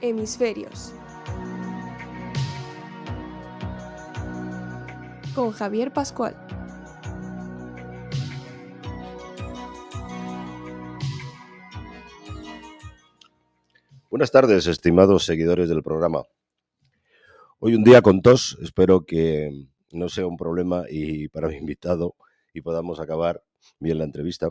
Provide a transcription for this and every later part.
Hemisferios. Con Javier Pascual. Buenas tardes, estimados seguidores del programa. Hoy un día con tos, espero que no sea un problema y para mi invitado y podamos acabar bien la entrevista.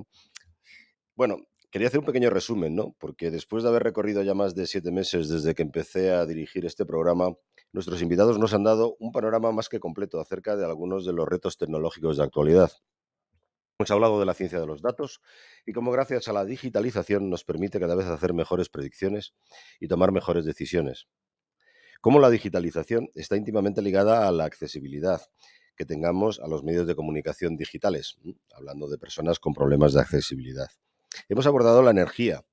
Bueno, quería hacer un pequeño resumen, ¿no? Porque después de haber recorrido ya más de 7 meses desde que empecé a dirigir este programa, nuestros invitados nos han dado un panorama más que completo acerca de algunos de los retos tecnológicos de actualidad. Hemos hablado de la ciencia de los datos y cómo gracias a la digitalización nos permite cada vez hacer mejores predicciones y tomar mejores decisiones. Cómo la digitalización está íntimamente ligada a la accesibilidad que tengamos a los medios de comunicación digitales, hablando de personas con problemas de accesibilidad. Hemos abordado la energía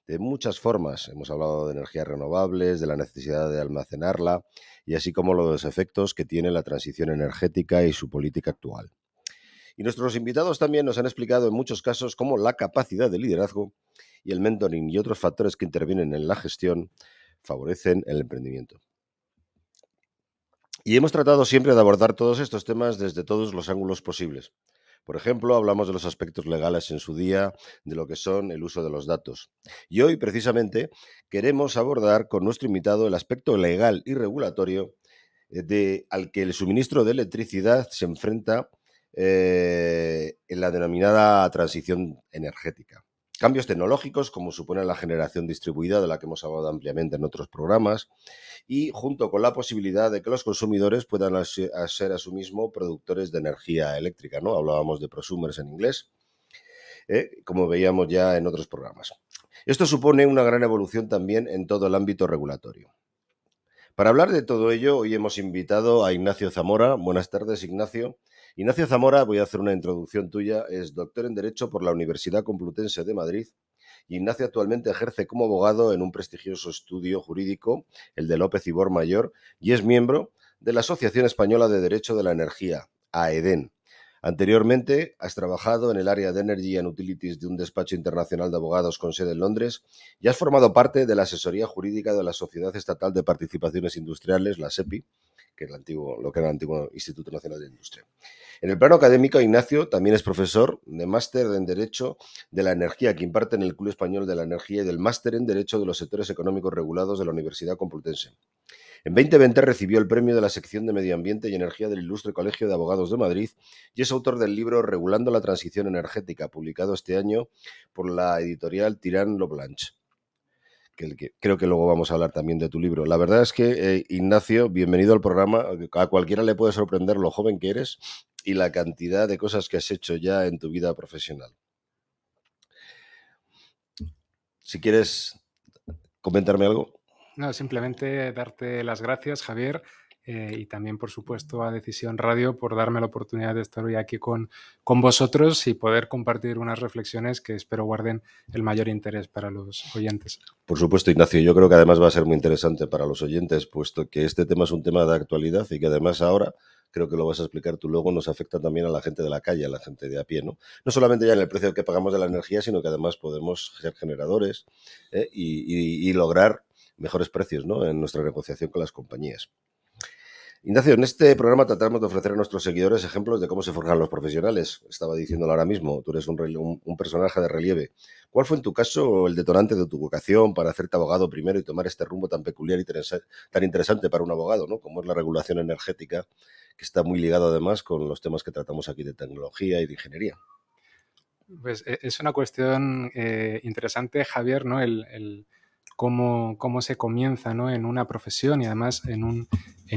de muchas formas. Hemos hablado de energías renovables, de la necesidad de almacenarla y así como los efectos que tiene la transición energética y su política actual. Y nuestros invitados también nos han explicado en muchos casos cómo la capacidad de liderazgo y el mentoring y otros factores que intervienen en la gestión favorecen el emprendimiento. Y hemos tratado siempre de abordar todos estos temas desde todos los ángulos posibles. Por ejemplo, hablamos de los aspectos legales en su día, de lo que son el uso de los datos. Y hoy, precisamente, queremos abordar con nuestro invitado el aspecto legal y regulatorio al que el suministro de electricidad se enfrenta en la denominada transición energética. Cambios tecnológicos, como supone la generación distribuida, de la que hemos hablado ampliamente en otros programas, y junto con la posibilidad de que los consumidores puedan ser a su mismo productores de energía eléctrica, ¿no? Hablábamos de prosumers en inglés, como veíamos ya en otros programas. Esto supone una gran evolución también en todo el ámbito regulatorio. Para hablar de todo ello, hoy hemos invitado a Ignacio Zamora. Buenas tardes, Ignacio. Ignacio Zamora, voy a hacer una introducción tuya, es doctor en Derecho por la Universidad Complutense de Madrid. Ignacio actualmente ejerce como abogado en un prestigioso estudio jurídico, el de López Ibor Mayor, y es miembro de la Asociación Española de Derecho de la Energía, AEDEN. Anteriormente, has trabajado en el área de Energy and Utilities de un despacho internacional de abogados con sede en Londres y has formado parte de la asesoría jurídica de la Sociedad Estatal de Participaciones Industriales, la SEPI, que es lo que era el antiguo Instituto Nacional de Industria. En el plano académico, Ignacio también es profesor de máster en Derecho de la Energía, que imparte en el Club Español de la Energía, y del máster en Derecho de los Sectores Económicos Regulados de la Universidad Complutense. En 2020 recibió el premio de la sección de Medio Ambiente y Energía del Ilustre Colegio de Abogados de Madrid y es autor del libro Regulando la Transición Energética, publicado este año por la editorial Tirán lo Blanche. Que creo que luego vamos a hablar también de tu libro. La verdad es que, Ignacio, bienvenido al programa. A cualquiera le puede sorprender lo joven que eres y la cantidad de cosas que has hecho ya en tu vida profesional. Si quieres comentarme algo. No, simplemente darte las gracias, Javier, y también, por supuesto, a Decisión Radio por darme la oportunidad de estar hoy aquí con vosotros y poder compartir unas reflexiones que espero guarden el mayor interés para los oyentes. Por supuesto, Ignacio, yo creo que además va a ser muy interesante para los oyentes, puesto que este tema es un tema de actualidad y que además ahora, creo que lo vas a explicar tú luego, nos afecta también a la gente de la calle, a la gente de a pie, ¿no? No solamente ya en el precio que pagamos de la energía, sino que además podemos ser generadores y lograr mejores precios, ¿no?, en nuestra negociación con las compañías. Ignacio, en este programa tratamos de ofrecer a nuestros seguidores ejemplos de cómo se forjan los profesionales. Estaba diciéndolo ahora mismo, tú eres un personaje de relieve. ¿Cuál fue en tu caso el detonante de tu vocación para hacerte abogado primero y tomar este rumbo tan peculiar y tan interesante para un abogado, ¿no?, como es la regulación energética, que está muy ligado además con los temas que tratamos aquí de tecnología y de ingeniería? Pues es una cuestión interesante, Javier, ¿no? Cómo se comienza, ¿no?, en una profesión y además en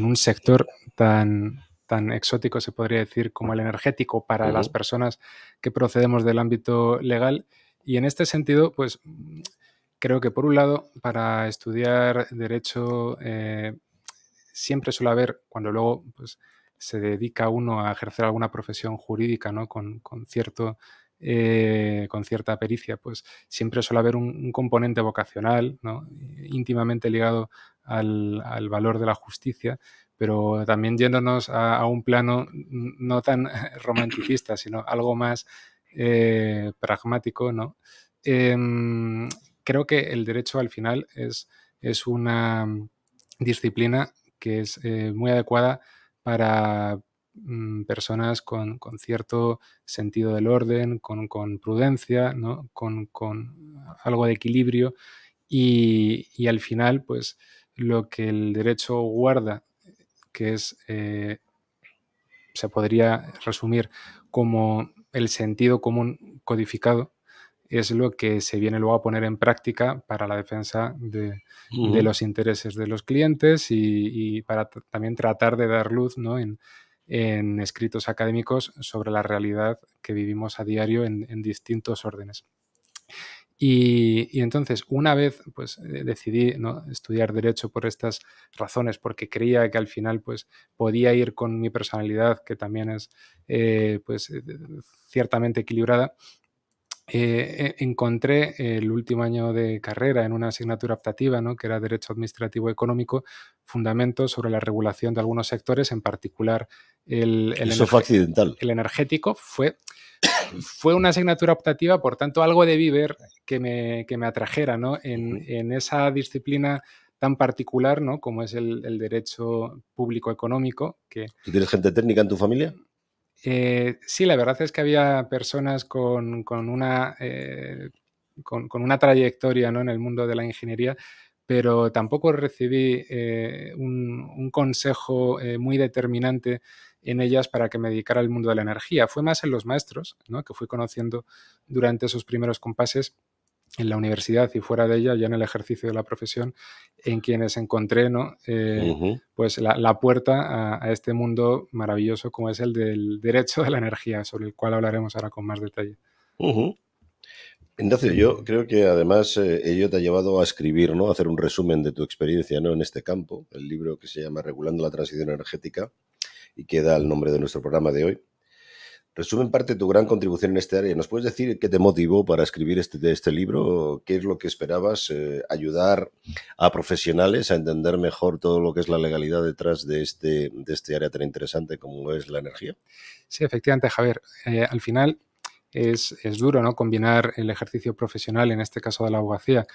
un sector tan exótico, se podría decir, como el energético para las personas que procedemos del ámbito legal. Y en este sentido, pues creo que, por un lado, para estudiar Derecho siempre suele haber, cuando luego pues, se dedica uno a ejercer alguna profesión jurídica, ¿no?, con cierta pericia, pues siempre suele haber un componente vocacional, ¿no?, íntimamente ligado al valor de la justicia, pero también yéndonos a un plano no tan romanticista, sino algo más pragmático, ¿no? Creo que el derecho al final es es una disciplina que es muy adecuada para personas con cierto sentido del orden, con prudencia, ¿no? Con algo de equilibrio y al final, pues lo que el derecho guarda, que es, se podría resumir como el sentido común codificado, es lo que se viene luego a poner en práctica para la defensa de Ujú. los intereses de los clientes y para también tratar de dar luz, ¿no? En escritos académicos sobre la realidad que vivimos a diario en distintos órdenes. Y entonces, una vez pues, decidí, ¿no?, estudiar Derecho por estas razones, porque creía que al final pues, podía ir con mi personalidad, que también es pues, ciertamente equilibrada. Encontré el último año de carrera en una asignatura optativa, ¿no?, que era Derecho Administrativo Económico, fundamentos sobre la regulación de algunos sectores, en particular Eso fue accidental. el energético. Fue una asignatura optativa, por tanto, algo debí ver que me atrajera, ¿no?, Ujú. en esa disciplina tan particular, ¿no?, como es el derecho público económico, que ¿Tú tienes gente técnica en tu familia? sí, la verdad es que había personas con una trayectoria, ¿no?, en el mundo de la ingeniería, pero tampoco recibí un consejo muy determinante en ellas para que me dedicara al mundo de la energía. Fue más en los maestros, ¿no?, que fui conociendo durante esos primeros compases en la universidad y fuera de ella, ya en el ejercicio de la profesión, en quienes encontré, ¿no?, Ujú, pues la puerta a este mundo maravilloso como es el del derecho de la energía, sobre el cual hablaremos ahora con más detalle. ujú. Ignacio, yo creo que además ello te ha llevado a escribir, ¿no? A hacer un resumen de tu experiencia, ¿no? En este campo, el libro que se llama Regulando la Transición Energética y que da el nombre de nuestro programa de hoy. Resume en parte tu gran contribución en este área. ¿Nos puedes decir qué te motivó para escribir este libro? ¿Qué es lo que esperabas? ¿Ayudar a profesionales a entender mejor todo lo que es la legalidad detrás de este área tan interesante como es la energía? Sí, efectivamente, Javier. Al final es duro, ¿no?, combinar el ejercicio profesional, en este caso de la abogacía,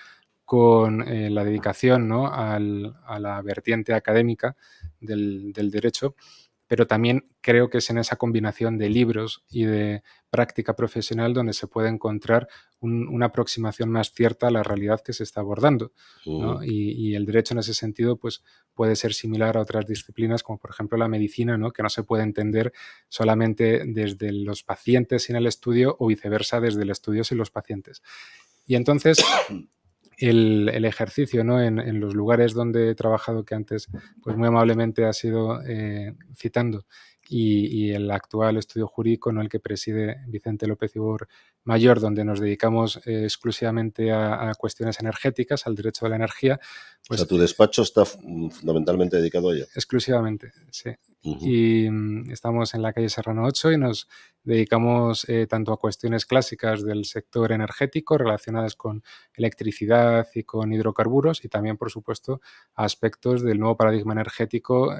con la dedicación, ¿no?, a la vertiente académica del derecho, pero también creo que es en esa combinación de libros y de práctica profesional donde se puede encontrar una aproximación más cierta a la realidad que se está abordando, Ujú, ¿no? Y el derecho en ese sentido pues, puede ser similar a otras disciplinas como por ejemplo la medicina, ¿no?, que no se puede entender solamente desde los pacientes sin el estudio o viceversa desde el estudio sin los pacientes. Y entonces el ejercicio, ¿no?, en los lugares donde he trabajado, que antes pues muy amablemente has ido citando, y el actual estudio jurídico, ¿no?, el que preside Vicente López Ibor Mayor, donde nos dedicamos exclusivamente a cuestiones energéticas, al derecho de la energía, o sea, pues tu despacho está fundamentalmente dedicado a ello. exclusivamente, sí. Ujú, Y estamos en la calle Serrano 8 y nos dedicamos tanto a cuestiones clásicas del sector energético relacionadas con electricidad y con hidrocarburos y también, por supuesto, a aspectos del nuevo paradigma energético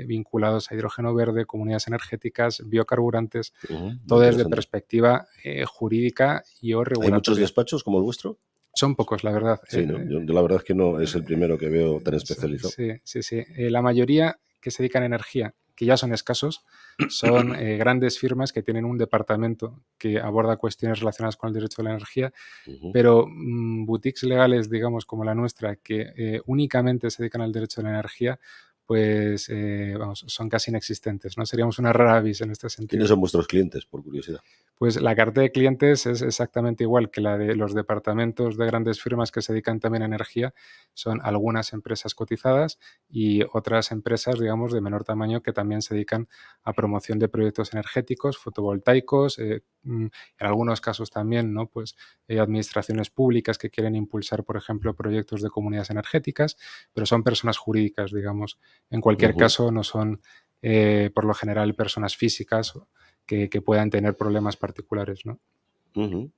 vinculados a hidrógeno verde, comunidades energéticas, biocarburantes, ujú, muy todo desde interesante. perspectiva jurídica y o ¿Hay muchos regulatoria. despachos como el vuestro? Son pocos, la verdad. Sí, ¿no? Yo la verdad es que no es el primero que veo tan especializado. Sí, sí, sí. La mayoría que se dedican a energía, que ya son escasos, son grandes firmas que tienen un departamento que aborda cuestiones relacionadas con el derecho de la energía, Ujú, pero boutiques legales, digamos, como la nuestra, que únicamente se dedican al derecho de la energía, pues vamos, son casi inexistentes, ¿no? Seríamos una rara avis en este ¿quiénes sentido. son vuestros clientes, por curiosidad? Pues la cartera de clientes es exactamente igual que la de los departamentos de grandes firmas que se dedican también a energía. Son algunas empresas cotizadas y otras empresas, digamos, de menor tamaño que también se dedican a promoción de proyectos energéticos, fotovoltaicos, en algunos casos también, ¿no?, pues administraciones públicas que quieren impulsar, por ejemplo, proyectos de comunidades energéticas, pero son personas jurídicas, digamos. En cualquier Ujú, caso, no son, por lo general, personas físicas que puedan tener problemas particulares, ¿no? ujú.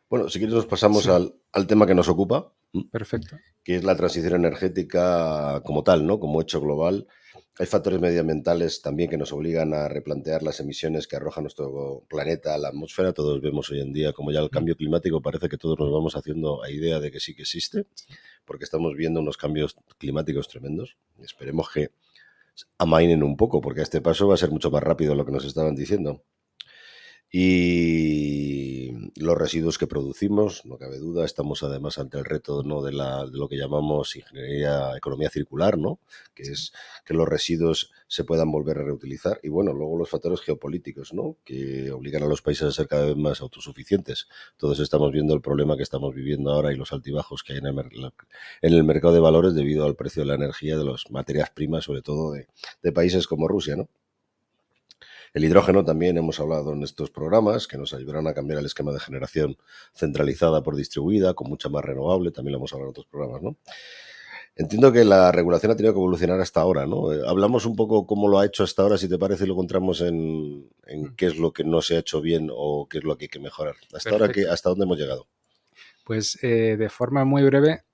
Bueno, si quieres nos pasamos Sí, al tema que nos ocupa, perfecto. que es la transición energética como tal, ¿no? Como hecho global. Hay factores medioambientales también que nos obligan a replantear las emisiones que arroja nuestro planeta a la atmósfera. Todos vemos hoy en día como ya el Mm, cambio climático parece que todos nos vamos haciendo a idea de que sí que existe, sí. porque estamos viendo unos cambios climáticos tremendos. Esperemos que amainen un poco, porque a este paso va a ser mucho más rápido lo que nos estaban diciendo. Y los residuos que producimos, no cabe duda, estamos además ante el reto, ¿no?, de lo que llamamos ingeniería, economía circular, ¿no?, que Sí. es que los residuos se puedan volver a reutilizar. Y bueno, luego los factores geopolíticos, ¿no?, que obligan a los países a ser cada vez más autosuficientes. Todos estamos viendo el problema que estamos viviendo ahora y los altibajos que hay en el mercado de valores debido al precio de la energía, de las materias primas, sobre todo de países como Rusia, ¿no? El hidrógeno también hemos hablado en estos programas, que nos ayudarán a cambiar el esquema de generación centralizada por distribuida, con mucha más renovable, también lo hemos hablado en otros programas, ¿no? Entiendo que la regulación ha tenido que evolucionar hasta ahora, ¿no? Hablamos un poco cómo lo ha hecho hasta ahora, si te parece, y luego entramos en Mm, qué es lo que no se ha hecho bien o qué es lo que hay que mejorar. Hasta ahora, perfecto. ¿hasta dónde hemos llegado? Pues de forma muy breve,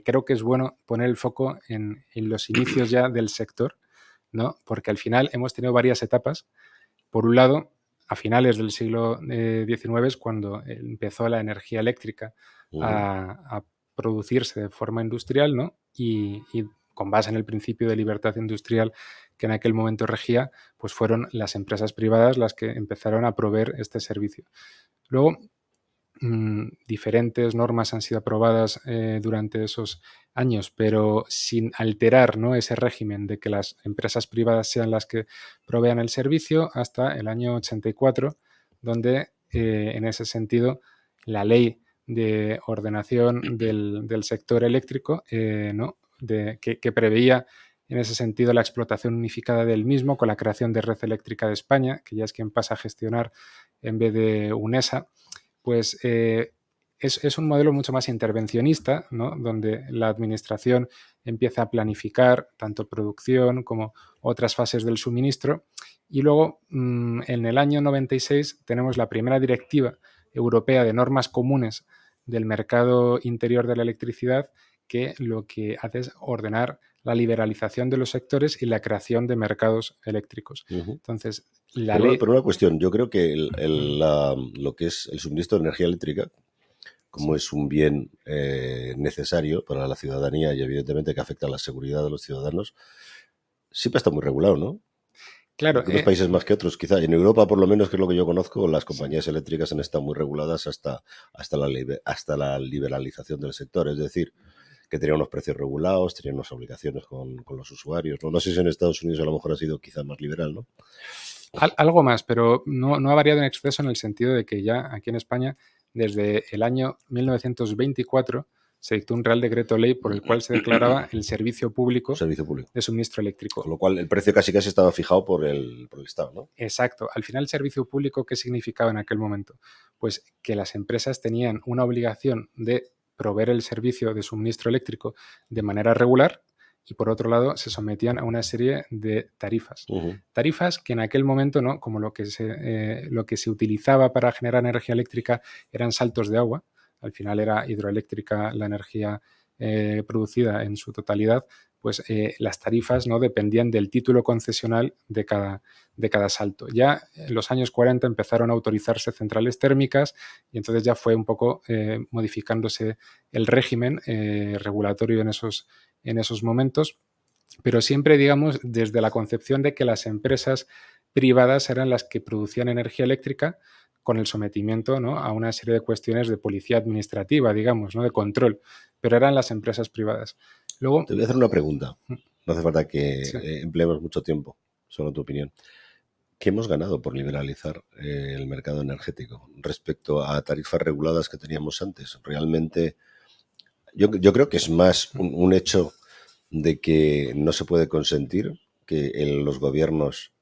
creo que es bueno poner el foco en los inicios ya del sector, ¿no? Porque al final hemos tenido varias etapas. Por un lado, a finales del siglo XIX es cuando empezó la energía eléctrica Ujú, a producirse de forma industrial, ¿no? Y con base en el principio de libertad industrial que en aquel momento regía, pues fueron las empresas privadas las que empezaron a proveer este servicio. Luego, diferentes normas han sido aprobadas durante esos años, pero sin alterar, ¿no?, ese régimen de que las empresas privadas sean las que provean el servicio hasta el año 84, donde en ese sentido la ley de ordenación del sector eléctrico, ¿no?, que preveía en ese sentido la explotación unificada del mismo con la creación de Red Eléctrica de España, que ya es quien pasa a gestionar en vez de UNESA, pues es un modelo mucho más intervencionista, ¿no?, donde la administración empieza a planificar tanto producción como otras fases del suministro. Y luego, en el año 96, tenemos la primera directiva europea de normas comunes del mercado interior de la electricidad, que lo que hace es ordenar la liberalización de los sectores y la creación de mercados eléctricos. ujú. Entonces, la ley... Pero una cuestión, yo creo que Mm, lo que es el suministro de energía eléctrica, como sí. es un bien necesario para la ciudadanía y evidentemente que afecta a la seguridad de los ciudadanos, siempre está muy regulado, ¿no? En Claro, algunos países más que otros, quizá. En Europa, por lo menos, que es lo que yo conozco, las compañías eléctricas han estado muy reguladas hasta la liberalización del sector. Es decir, que tenían unos precios regulados, tenían unas obligaciones con los usuarios, ¿no? No sé si en Estados Unidos a lo mejor ha sido quizá más liberal, ¿no? algo más, pero no ha variado en exceso en el sentido de que ya aquí en España, desde el año 1924, se dictó un Real Decreto Ley por el cual se declaraba el servicio Un público servicio público. de suministro Con eléctrico. lo cual, el precio casi casi estaba fijado por el Estado, ¿no? Exacto. Al final, ¿el servicio público qué significaba en aquel momento? Pues que las empresas tenían una obligación de proveer el servicio de suministro eléctrico de manera regular y, por otro lado, se sometían a una serie de tarifas. Ujú, Tarifas que en aquel momento, ¿no?, como lo que se utilizaba para generar energía eléctrica eran saltos de agua, al final era hidroeléctrica la energía producida en su totalidad, pues las tarifas, ¿no?, dependían del título concesional de cada salto. Ya en los años 40 empezaron a autorizarse centrales térmicas y entonces ya fue un poco modificándose el régimen regulatorio en esos momentos, pero siempre, digamos, desde la concepción de que las empresas privadas eran las que producían energía eléctrica con el sometimiento, ¿no?, a una serie de cuestiones de policía administrativa, digamos, ¿no?, de control, pero eran las empresas privadas. Luego, te voy a hacer una pregunta. No hace falta que sí. empleemos mucho tiempo, solo tu opinión. ¿Qué hemos ganado por liberalizar el mercado energético respecto a tarifas reguladas que teníamos antes? Realmente, yo creo que es más un hecho de que no se puede consentir que los gobiernos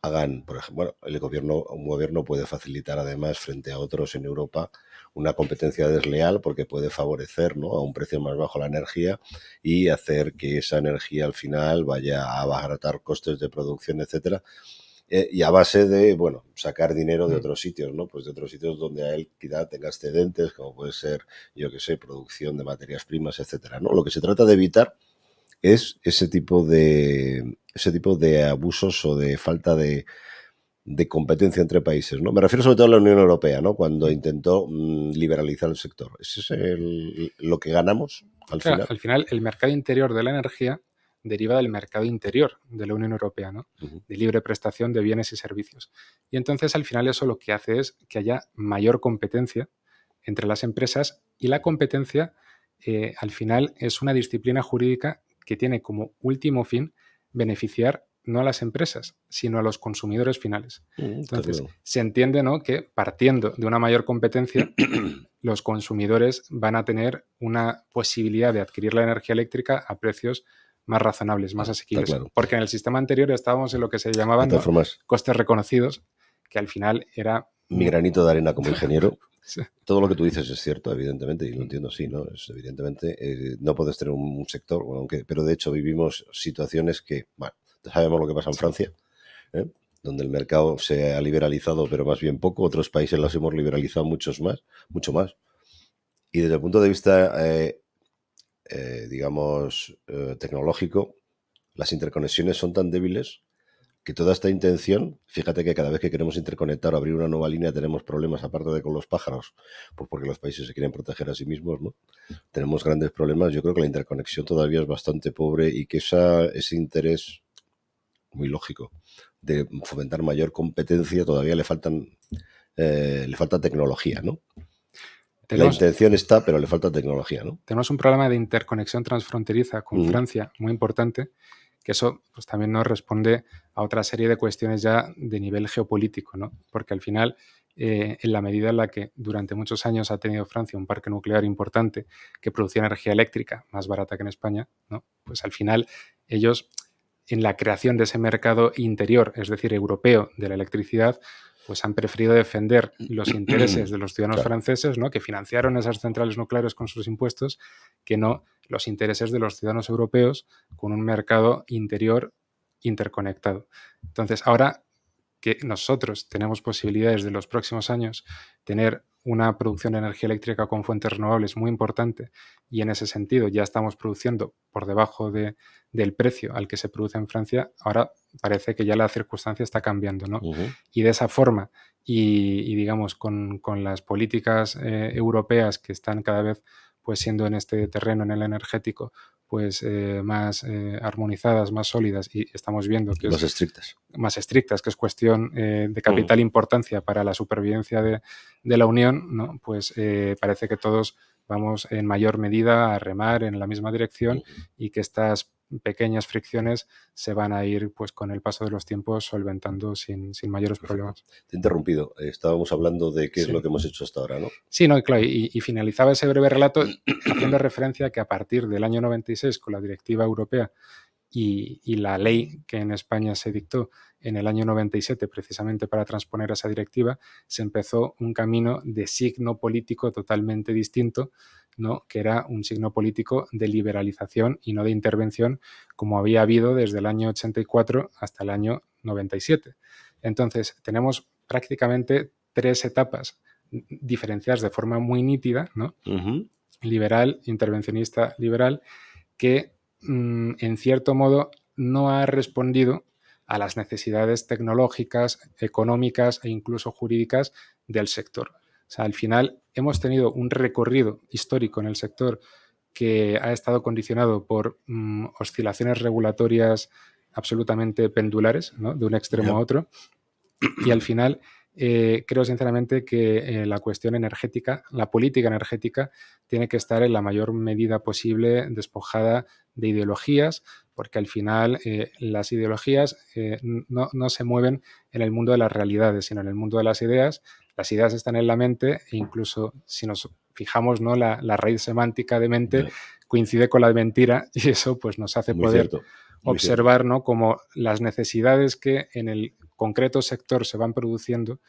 hagan, por ejemplo, bueno, un gobierno puede facilitar además frente a otros en Europa una competencia desleal porque puede favorecer, ¿no?, a un precio más bajo la energía y hacer que esa energía al final vaya a abaratar costes de producción, etcétera, y a base de, bueno, sacar dinero de Mm, otros sitios, ¿no? Pues de otros sitios donde a él quizá tenga excedentes, como puede ser, yo qué sé, producción de materias primas, etcétera, ¿no? Lo que se trata de evitar es ese tipo de abusos o de falta de competencia entre países, ¿no? Me refiero sobre todo a la Unión Europea, ¿no? Cuando intentó liberalizar el sector. ¿Ese es lo que ganamos al Claro, final? al final el mercado interior de la energía deriva del mercado interior de la Unión Europea, ¿no? Ujú. De libre prestación de bienes y servicios. Y entonces al final eso lo que hace es que haya mayor competencia entre las empresas y la competencia al final es una disciplina jurídica que tiene como último fin beneficiar no a las empresas, sino a los consumidores finales. Está Entonces, claro. se entiende, ¿no?, que partiendo de una mayor competencia, los consumidores van a tener una posibilidad de adquirir la energía eléctrica a precios más razonables, más Está asequibles. claro. Porque en el sistema anterior estábamos en lo que se De llamaban, todas ¿no?, formas, costes reconocidos, que al final era... mi granito de arena como ingeniero, Sí. todo lo que tú dices es cierto, evidentemente, y lo entiendo así, ¿no? Es, evidentemente, no puedes tener un sector, bueno, pero de hecho vivimos situaciones que, bueno, sabemos lo que pasa en Francia, ¿eh? Donde el mercado se ha liberalizado, pero más bien poco. Otros países los hemos liberalizado mucho más. Y desde el punto de vista, digamos, tecnológico, las interconexiones son tan débiles que toda esta intención, fíjate que cada vez que queremos interconectar o abrir una nueva línea tenemos problemas, aparte de con los pájaros, pues porque los países se quieren proteger a sí mismos, ¿no? Tenemos grandes problemas. Yo creo que la interconexión todavía es bastante pobre y que ese interés muy lógico de fomentar mayor competencia todavía le falta tecnología, ¿no? La Tenemos, intención está, pero le falta tecnología, ¿no? tenemos un problema de interconexión transfronteriza con Ujú. Francia muy importante, que eso pues, también nos responde a otra serie de cuestiones ya de nivel geopolítico, ¿no? Porque al final, en la medida en la que durante muchos años ha tenido Francia un parque nuclear importante que producía energía eléctrica más barata que en España, ¿no? Pues al final ellos, en la creación de ese mercado interior, es decir, europeo de la electricidad, pues han preferido defender los intereses de los ciudadanos Claro. franceses, ¿no?, que financiaron esas centrales nucleares con sus impuestos, que no los intereses de los ciudadanos europeos con un mercado interior interconectado. Entonces, ahora que nosotros tenemos posibilidades de los próximos años tener una producción de energía eléctrica con fuentes renovables muy importante y en ese sentido ya estamos produciendo por debajo del precio al que se produce en Francia, ahora parece que ya la circunstancia está cambiando, ¿no? Ujú. Y de esa forma y digamos con las políticas europeas que están cada vez pues siendo en este terreno, en el energético, pues más armonizadas, más sólidas y estamos viendo que es Más estrictas. más estrictas, que es cuestión de Ujú. capital importancia para la supervivencia de la Unión, ¿no? Pues parece que todos vamos en mayor medida a remar en la misma dirección Ujú. y que estas pequeñas fricciones se van a ir pues con el paso de los tiempos solventando sin mayores Perfecto. problemas. Te he interrumpido. Estábamos hablando de qué es Sí. lo que hemos hecho hasta ahora, ¿no? Sí, no, claro, y finalizaba ese breve relato haciendo referencia a que a partir del año 96, con la directiva europea y la ley que en España se dictó en el año 97 precisamente para transponer esa directiva, se empezó un camino de signo político totalmente distinto, ¿no?, que era un signo político de liberalización y no de intervención como había habido desde el año 84 hasta el año 97. Entonces, tenemos prácticamente tres etapas diferenciadas de forma muy nítida, ¿no? Ujú. Liberal, intervencionista liberal, que en cierto modo no ha respondido a las necesidades tecnológicas, económicas e incluso jurídicas del sector. O sea, al final hemos tenido un recorrido histórico en el sector que ha estado condicionado por oscilaciones regulatorias absolutamente pendulares, ¿no?, de un extremo Ya. a otro, y al final creo sinceramente que la cuestión energética, la política energética, tiene que estar en la mayor medida posible despojada de ideologías, porque al final las ideologías no se mueven en el mundo de las realidades, sino en el mundo de las ideas. Las ideas están en la mente e incluso si nos fijamos, ¿no?, la raíz semántica de mente Ya. coincide con la de mentira y eso pues nos hace Muy poder cierto. Muy cierto. observar, ¿no?, como las necesidades que en el concreto sector se van produciendo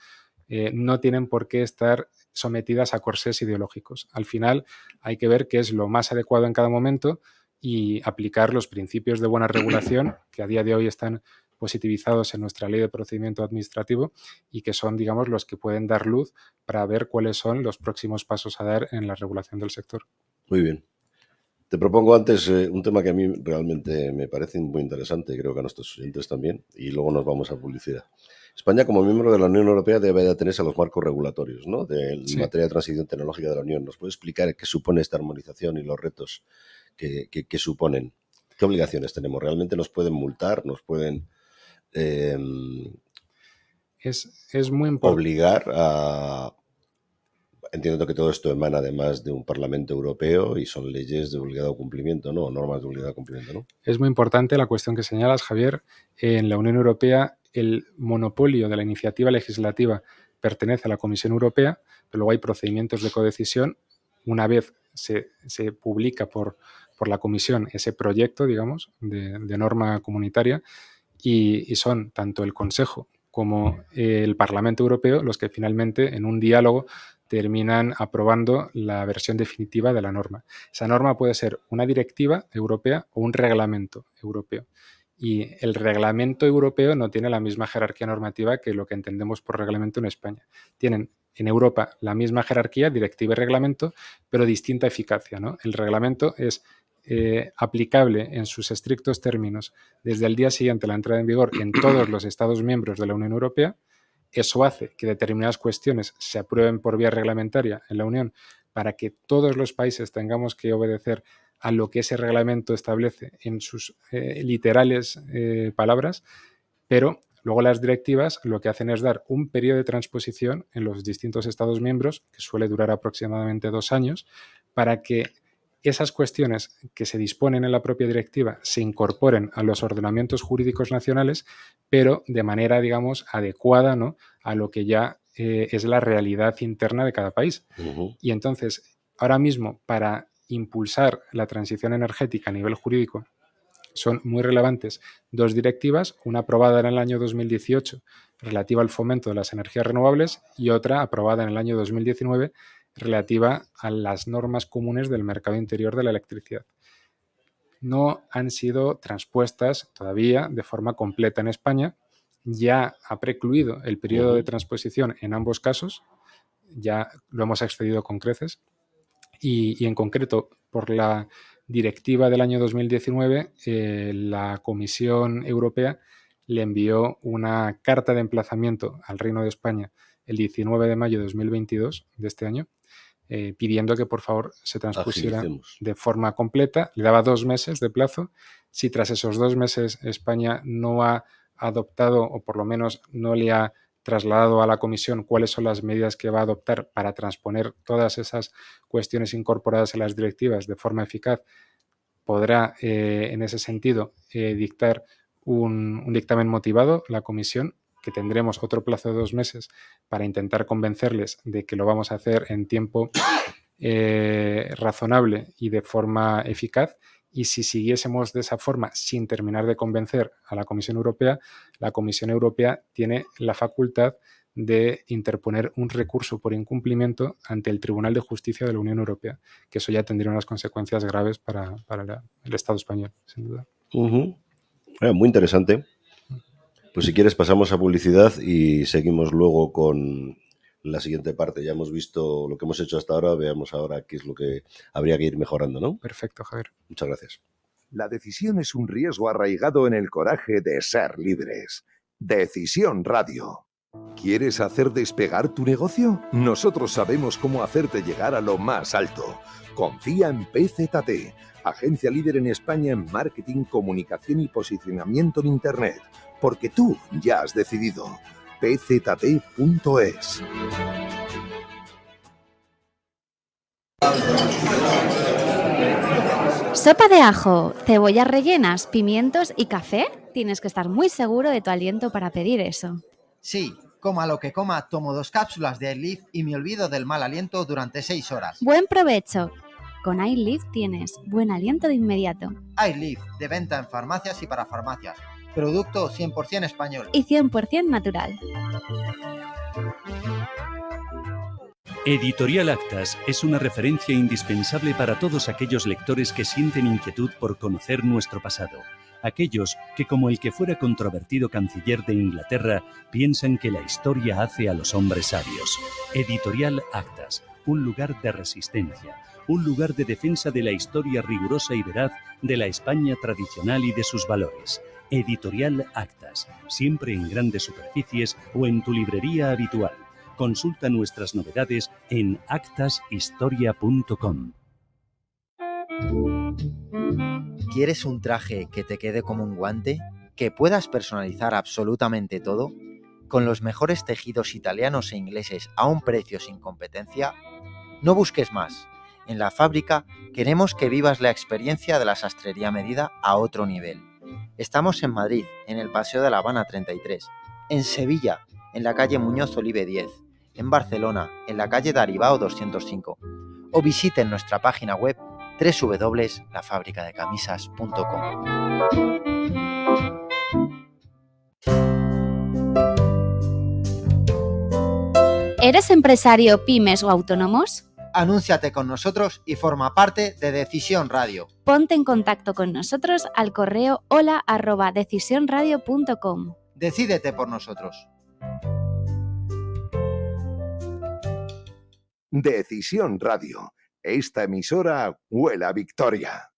no tienen por qué estar sometidas a corsés ideológicos. Al final hay que ver qué es lo más adecuado en cada momento y aplicar los principios de buena regulación que a día de hoy están positivizados en nuestra ley de procedimiento administrativo y que son, digamos, los que pueden dar luz para ver cuáles son los próximos pasos a dar en la regulación del sector. Muy bien. Te propongo antes un tema que a mí realmente me parece muy interesante y creo que a nuestros oyentes también, y luego nos vamos a publicidad. España, como miembro de la Unión Europea, debe de atenerse a los marcos regulatorios, ¿no?, en Sí. materia de transición tecnológica de la Unión. ¿Nos puede explicar qué supone esta armonización y los retos que suponen? ¿Qué obligaciones tenemos? ¿Realmente nos pueden multar? ¿Nos pueden eh, Es muy importante. obligar a...? Entiendo que todo esto emana además de un Parlamento Europeo y son leyes de obligado cumplimiento, ¿no? Normas de obligado cumplimiento, ¿no? Es muy importante la cuestión que señalas, Javier. En la Unión Europea, el monopolio de la iniciativa legislativa pertenece a la Comisión Europea, pero luego hay procedimientos de codecisión. Una vez se publica por la Comisión ese proyecto, digamos, de norma comunitaria, y son tanto el Consejo como el Parlamento Europeo los que finalmente, en un diálogo, terminan aprobando la versión definitiva de la norma. Esa norma puede ser una directiva europea o un reglamento europeo. Y el reglamento europeo no tiene la misma jerarquía normativa que lo que entendemos por reglamento en España. Tienen en Europa la misma jerarquía, directiva y reglamento, pero distinta eficacia, ¿no? El reglamento es aplicable en sus estrictos términos desde el día siguiente a la entrada en vigor en todos los Estados miembros de la Unión Europea. Eso hace que determinadas cuestiones se aprueben por vía reglamentaria en la Unión para que todos los países tengamos que obedecer a lo que ese reglamento establece en sus literales palabras, pero luego las directivas lo que hacen es dar un periodo de transposición en los distintos Estados miembros, que suele durar aproximadamente 2 años, para que esas cuestiones que se disponen en la propia directiva se incorporen a los ordenamientos jurídicos nacionales, pero de manera, digamos, adecuada, ¿no?, a lo que ya es la realidad interna de cada país. Uh-huh. Y entonces, ahora mismo, para impulsar la transición energética a nivel jurídico, son muy relevantes 2 directivas, una aprobada en el año 2018 relativa al fomento de las energías renovables y otra aprobada en el año 2019 relativa a las normas comunes del mercado interior de la electricidad. No han sido transpuestas todavía de forma completa en España. Ya ha precluido el periodo de transposición en ambos casos, ya lo hemos excedido con creces, y en concreto por la directiva del año 2019, la Comisión Europea le envió una carta de emplazamiento al Reino de España el 19 de mayo de 2022 de este año, pidiendo que por favor se transpusiera Agilicemos. de forma completa. Le daba 2 meses de plazo. Si tras esos 2 meses España no ha adoptado, o por lo menos no le ha trasladado a la Comisión cuáles son las medidas que va a adoptar para transponer todas esas cuestiones incorporadas en las directivas de forma eficaz, podrá en ese sentido dictar un dictamen motivado la Comisión, que tendremos otro plazo de 2 meses para intentar convencerles de que lo vamos a hacer en tiempo razonable y de forma eficaz. Y si siguiésemos de esa forma sin terminar de convencer a la Comisión Europea, la Comisión Europea tiene la facultad de interponer un recurso por incumplimiento ante el Tribunal de Justicia de la Unión Europea, que eso ya tendría unas consecuencias graves para el Estado español, sin duda. Uh-huh. Muy interesante. Pues si quieres pasamos a publicidad y seguimos luego con la siguiente parte. Ya hemos visto lo que hemos hecho hasta ahora, veamos ahora qué es lo que habría que ir mejorando, ¿no? Perfecto, Javier. Muchas gracias. La decisión es un riesgo arraigado en el coraje de ser libres. Decisión Radio. ¿Quieres hacer despegar tu negocio? Nosotros sabemos cómo hacerte llegar a lo más alto. Confía en PZT, agencia líder en España en marketing, comunicación y posicionamiento en Internet. Porque tú ya has decidido. PZT.es. Sopa de ajo, cebollas rellenas, pimientos y café. Tienes que estar muy seguro de tu aliento para pedir eso. Sí, coma lo que coma, tomo 2 cápsulas de iLife y me olvido del mal aliento durante 6 horas. Buen provecho. Con iLife tienes buen aliento de inmediato. iLife, de venta en farmacias y para farmacias. Producto 100% español. Y 100% natural. Editorial Actas es una referencia indispensable para todos aquellos lectores que sienten inquietud por conocer nuestro pasado. Aquellos que, como el que fuera controvertido canciller de Inglaterra, piensan que la historia hace a los hombres sabios. Editorial Actas, un lugar de resistencia, un lugar de defensa de la historia rigurosa y veraz de la España tradicional y de sus valores. Editorial Actas, siempre en grandes superficies o en tu librería habitual. Consulta nuestras novedades en actashistoria.com. ¿Quieres un traje que te quede como un guante? ¿Que puedas personalizar absolutamente todo? ¿Con los mejores tejidos italianos e ingleses a un precio sin competencia? No busques más. En La Fábrica queremos que vivas la experiencia de la sastrería a medida a otro nivel. Estamos en Madrid, en el Paseo de La Habana 33, en Sevilla, en la calle Muñoz Olive 10, en Barcelona, en la calle Daribao 205, o visiten nuestra página web www.lafabricadecamisas.com. ¿Eres empresario, pymes o autónomos? Anúnciate con nosotros y forma parte de Decisión Radio. Ponte en contacto con nosotros al correo hola@decisionradio.com. Decídete por nosotros. Decisión Radio. Esta emisora huele a victoria.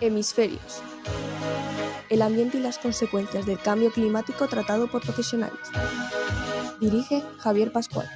Hemisferios. El ambiente y las consecuencias del cambio climático tratado por profesionales. Dirige Javier Pascual.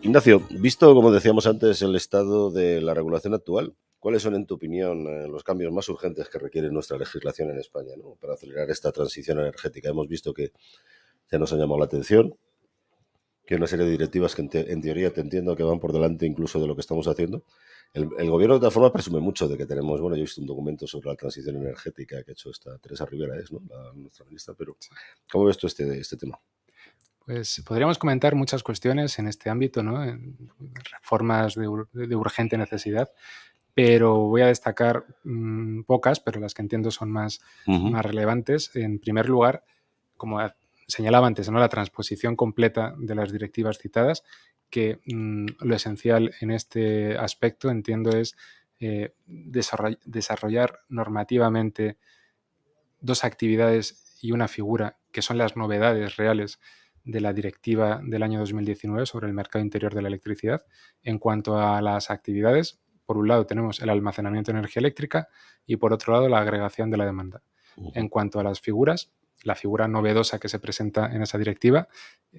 Ignacio, visto, como decíamos antes, el estado de la regulación actual, ¿cuáles son, en tu opinión, los cambios más urgentes que requiere nuestra legislación en España, ¿no?, para acelerar esta transición energética? Hemos visto que ya nos han llamado la atención, que hay una serie de directivas que en teoría te entiendo que van por delante incluso de lo que estamos haciendo. El gobierno, de todas formas, presume mucho de que tenemos, bueno, yo he visto un documento sobre la transición energética que ha hecho esta Teresa Rivera, ¿no?, nuestra ministra, pero ¿cómo ves tú este tema? Pues podríamos comentar muchas cuestiones en este ámbito, ¿no?, en reformas de urgente necesidad, pero voy a destacar pocas, pero las que entiendo son más relevantes. En primer lugar, como señalaba antes, ¿no?, la transposición completa de las directivas citadas, que lo esencial en este aspecto, entiendo, es desarrollar normativamente dos actividades y una figura que son las novedades reales de la directiva del año 2019 sobre el mercado interior de la electricidad. En cuanto a las actividades, por un lado tenemos el almacenamiento de energía eléctrica y por otro lado la agregación de la demanda. En cuanto a las figuras, la figura novedosa que se presenta en esa directiva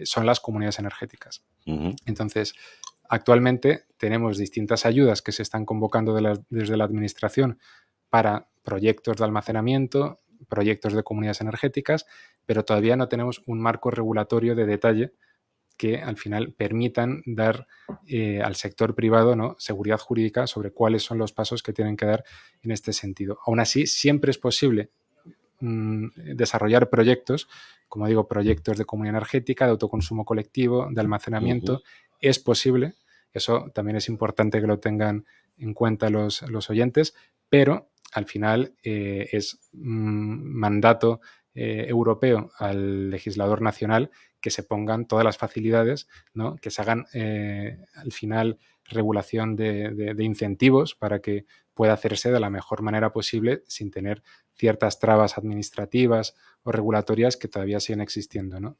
son las comunidades energéticas. Entonces, actualmente tenemos distintas ayudas que se están convocando desde la Administración para proyectos de almacenamiento, proyectos de comunidades energéticas, pero todavía no tenemos un marco regulatorio de detalle que al final permitan dar al sector privado, ¿no?, seguridad jurídica sobre cuáles son los pasos que tienen que dar en este sentido. Aún así, siempre es posible desarrollar proyectos, como digo, proyectos de comunidad energética, de autoconsumo colectivo, de almacenamiento. Es posible, eso también es importante que lo tengan en cuenta los oyentes, pero al final es mandato europeo al legislador nacional que se pongan todas las facilidades, ¿no?, que se hagan al final regulación de incentivos para que pueda hacerse de la mejor manera posible sin tener ciertas trabas administrativas o regulatorias que todavía siguen existiendo, ¿no?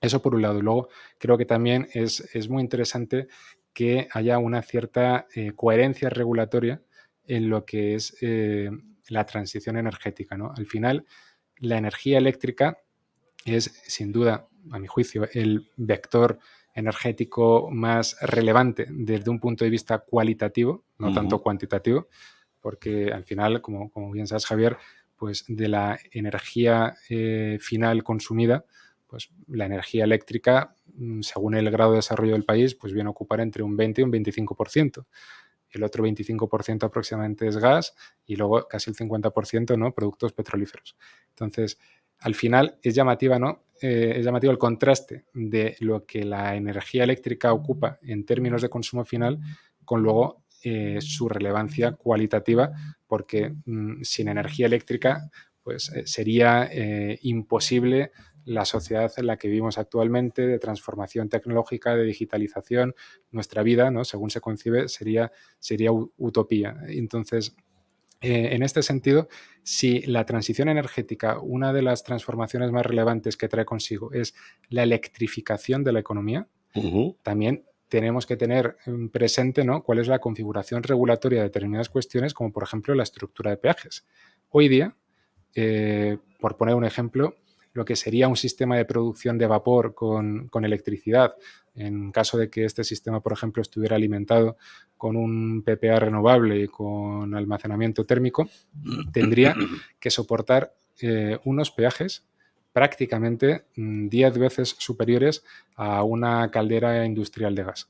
Eso por un lado. Luego, creo que también es muy interesante que haya una cierta coherencia regulatoria en lo que es la transición energética, ¿no? Al final, la energía eléctrica es, sin duda, a mi juicio, el vector energético más relevante desde un punto de vista cualitativo, no tanto cuantitativo, porque al final, como bien sabes, Javier, pues de la energía final consumida, pues la energía eléctrica, según el grado de desarrollo del país, pues viene a ocupar entre un 20 y un 25%. El otro 25% aproximadamente es gas y luego casi el 50%, ¿no?, productos petrolíferos. Entonces, al final es llamativa, ¿no? Es llamativo el contraste de lo que la energía eléctrica ocupa en términos de consumo final con luego su relevancia cualitativa, porque sin energía eléctrica pues sería imposible la sociedad en la que vivimos actualmente, de transformación tecnológica, de digitalización. Nuestra vida, ¿no?, según se concibe, sería utopía. Entonces, en este sentido, si la transición energética, una de las transformaciones más relevantes que trae consigo es la electrificación de la economía, también tenemos que tener presente, ¿no?, cuál es la configuración regulatoria de determinadas cuestiones, como por ejemplo la estructura de peajes. Hoy día, por poner un ejemplo, lo que sería un sistema de producción de vapor con electricidad, en caso de que este sistema, por ejemplo, estuviera alimentado con un PPA renovable y con almacenamiento térmico, tendría que soportar unos peajes prácticamente 10 veces superiores a una caldera industrial de gas.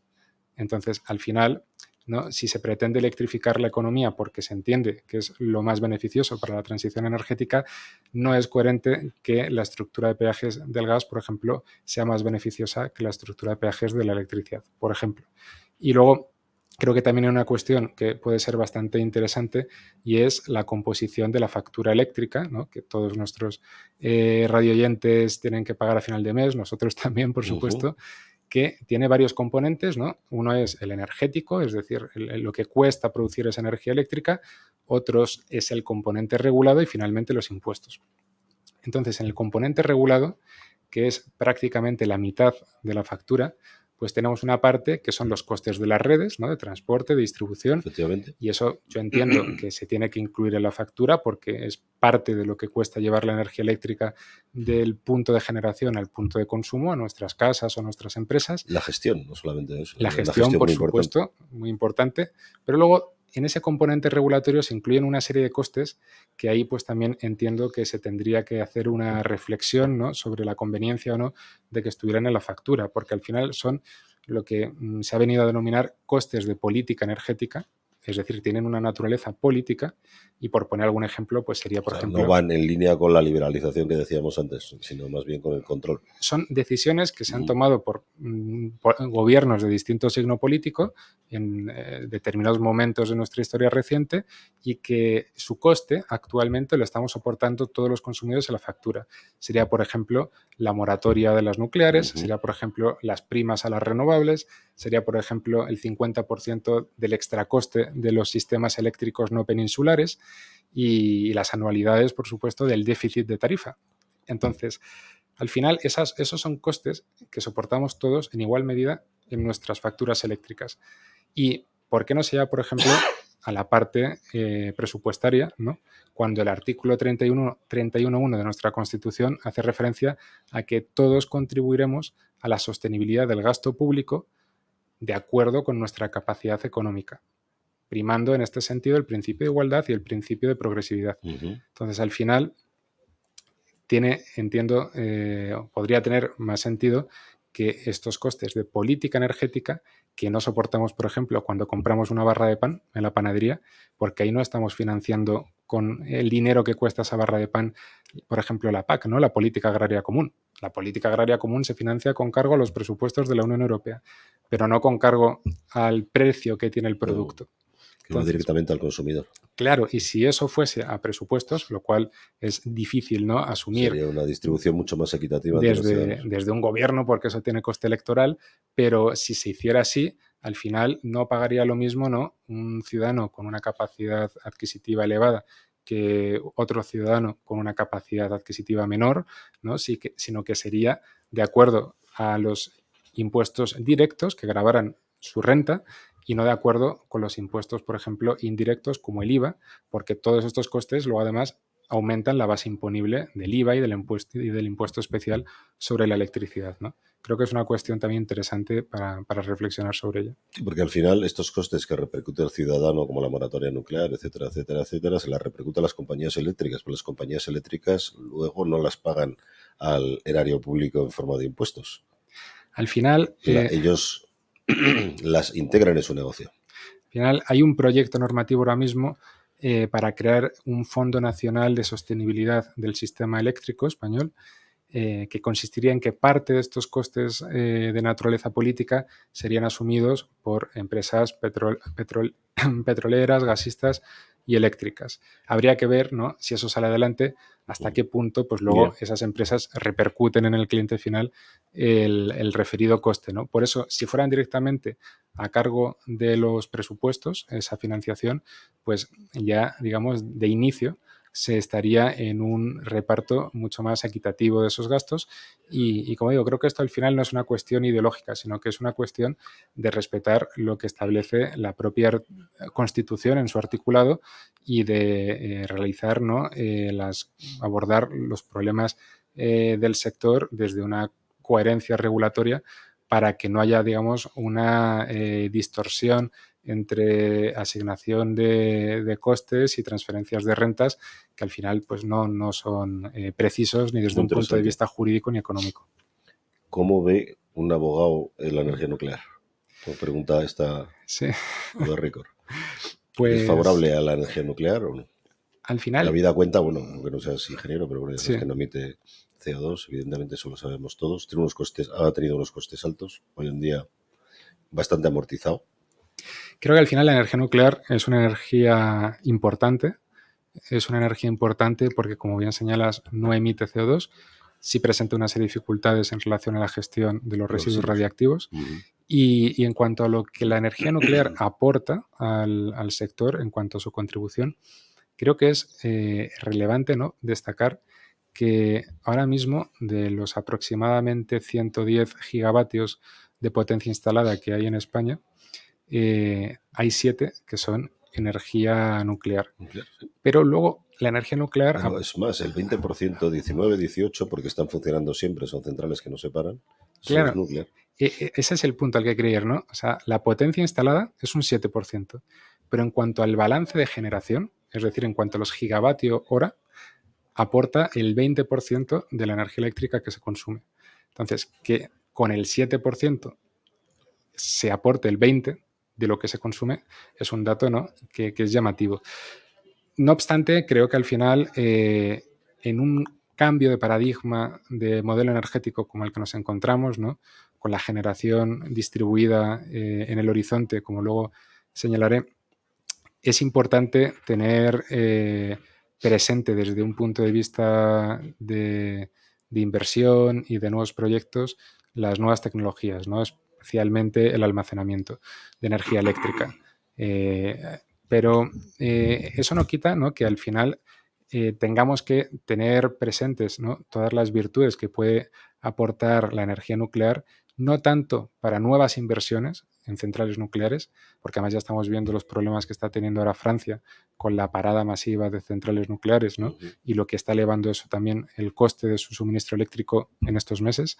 Entonces, al final, ¿no?, si se pretende electrificar la economía porque se entiende que es lo más beneficioso para la transición energética, no es coherente que la estructura de peajes del gas, por ejemplo, sea más beneficiosa que la estructura de peajes de la electricidad, por ejemplo. Y luego, creo que también hay una cuestión que puede ser bastante interesante y es la composición de la factura eléctrica, ¿no?, que todos nuestros radioyentes tienen que pagar a final de mes, nosotros también, por supuesto, que tiene varios componentes, ¿no? Uno es el energético, es decir, lo que cuesta producir esa energía eléctrica. Otros es el componente regulado y finalmente los impuestos. Entonces, en el componente regulado, que es prácticamente la mitad de la factura, pues tenemos una parte que son los costes de las redes, ¿no?, de transporte, de distribución. Efectivamente. Y eso yo entiendo que se tiene que incluir en la factura porque es parte de lo que cuesta llevar la energía eléctrica del punto de generación al punto de consumo, a nuestras casas o a nuestras empresas. La gestión, no solamente eso. La gestión, por muy importante. supuesto, muy importante. Pero luego, en ese componente regulatorio se incluyen una serie de costes que ahí pues también entiendo que se tendría que hacer una reflexión, ¿no?, sobre la conveniencia o no de que estuvieran en la factura, porque al final son lo que se ha venido a denominar costes de política energética, es decir, tienen una naturaleza política y, por poner algún ejemplo, pues sería, por ejemplo... No van en línea con la liberalización que decíamos antes, sino más bien con el control. Son decisiones que se han tomado por gobiernos de distinto signo político en determinados momentos de nuestra historia reciente y que su coste actualmente lo estamos soportando todos los consumidores en la factura. Sería, por ejemplo, la moratoria de las nucleares, sería, por ejemplo, las primas a las renovables, sería, por ejemplo, el 50% del extracoste de los sistemas eléctricos no peninsulares y las anualidades, por supuesto, del déficit de tarifa. Entonces, al final, esos son costes que soportamos todos en igual medida en nuestras facturas eléctricas. ¿Y por qué no se lleva, por ejemplo, a la parte presupuestaria, ¿no?, cuando el artículo 31.1 de nuestra Constitución hace referencia a que todos contribuiremos a la sostenibilidad del gasto público de acuerdo con nuestra capacidad económica, primando en este sentido el principio de igualdad y el principio de progresividad? Entonces, al final, entiendo, podría tener más sentido que estos costes de política energética que no soportamos, por ejemplo, cuando compramos una barra de pan en la panadería, porque ahí no estamos financiando con el dinero que cuesta esa barra de pan, por ejemplo, la PAC, ¿no?, la Política Agraria Común. La Política Agraria Común se financia con cargo a los presupuestos de la Unión Europea, pero no con cargo al precio que tiene el producto. Que va directamente al consumidor. Claro, y si eso fuese a presupuestos, lo cual es difícil, ¿no?, asumir. Sería una distribución mucho más equitativa desde un gobierno, porque eso tiene coste electoral, pero si se hiciera así, al final no pagaría lo mismo, ¿no?, un ciudadano con una capacidad adquisitiva elevada que otro ciudadano con una capacidad adquisitiva menor, ¿no?, sino que sería de acuerdo a los impuestos directos que gravaran su renta y no de acuerdo con los impuestos, por ejemplo, indirectos como el IVA, porque todos estos costes luego además aumentan la base imponible del IVA y del impuesto especial sobre la electricidad, ¿no? Creo que es una cuestión también interesante para reflexionar sobre ella. Sí, porque al final estos costes que repercute el ciudadano, como la moratoria nuclear, etcétera, etcétera, etcétera, se las repercute a las compañías eléctricas, pero las compañías eléctricas luego no las pagan al erario público en forma de impuestos. Al final... ellos las integran en su negocio. Al final hay un proyecto normativo ahora mismo para crear un Fondo Nacional de Sostenibilidad del Sistema Eléctrico español, que consistiría en que parte de estos costes de naturaleza política serían asumidos por empresas petroleras, gasistas y eléctricas. Habría que ver, ¿no?, si eso sale adelante, hasta qué punto pues luego esas empresas repercuten en el cliente final el referido coste, ¿no? Por eso, si fueran directamente a cargo de los presupuestos, esa financiación, pues ya, digamos, de inicio se estaría en un reparto mucho más equitativo de esos gastos y como digo, creo que esto al final no es una cuestión ideológica, sino que es una cuestión de respetar lo que establece la propia Constitución en su articulado y de realizar, ¿no?, abordar los problemas del sector desde una coherencia regulatoria para que no haya, digamos, una distorsión entre asignación de costes y transferencias de rentas que al final pues no son precisos ni desde un punto de vista jurídico ni económico. ¿Cómo ve un abogado la energía nuclear? Como pregunta esta Sí. de récord. Pues, ¿Eres favorable a la energía nuclear o no? Al final... La vida cuenta, bueno, aunque no seas ingeniero, pero bueno, ya sabes Sí. que no emite CO2, evidentemente eso lo sabemos todos. Tiene unos costes, ha tenido unos costes altos, hoy en día bastante amortizado. Creo que al final la energía nuclear es una energía importante. Es una energía importante porque, como bien señalas, no emite CO2, sí presenta una serie de dificultades en relación a la gestión de los residuos radiactivos. Y en cuanto a lo que la energía nuclear aporta al sector, en cuanto a su contribución, creo que es relevante, ¿no?, destacar que ahora mismo de los aproximadamente 110 gigavatios de potencia instalada que hay en España, hay 7 que son energía nuclear. Pero luego la energía nuclear... Bueno, es más, el 20%, 19, 18, porque están funcionando siempre, son centrales que no se paran. Eso es nuclear. Ese es el punto al que quería ir, ¿no? O sea, la potencia instalada es un 7%, pero en cuanto al balance de generación, es decir, en cuanto a los gigavatio hora, aporta el 20% de la energía eléctrica que se consume. Entonces, que con el 7% se aporte el 20% de lo que se consume es un dato, ¿no?, que es llamativo. No obstante, creo que al final, en un cambio de paradigma de modelo energético como el que nos encontramos, ¿no?, con la generación distribuida en el horizonte, como luego señalaré, es importante tener presente desde un punto de vista de inversión y de nuevos proyectos las nuevas tecnologías, ¿no?, especialmente el almacenamiento de energía eléctrica. Pero eso no quita, ¿no?, que al final tengamos que tener presentes, ¿no?, todas las virtudes que puede aportar la energía nuclear, no tanto para nuevas inversiones en centrales nucleares, porque además ya estamos viendo los problemas que está teniendo ahora Francia con la parada masiva de centrales nucleares, ¿no?, y lo que está elevando eso también el coste de su suministro eléctrico en estos meses.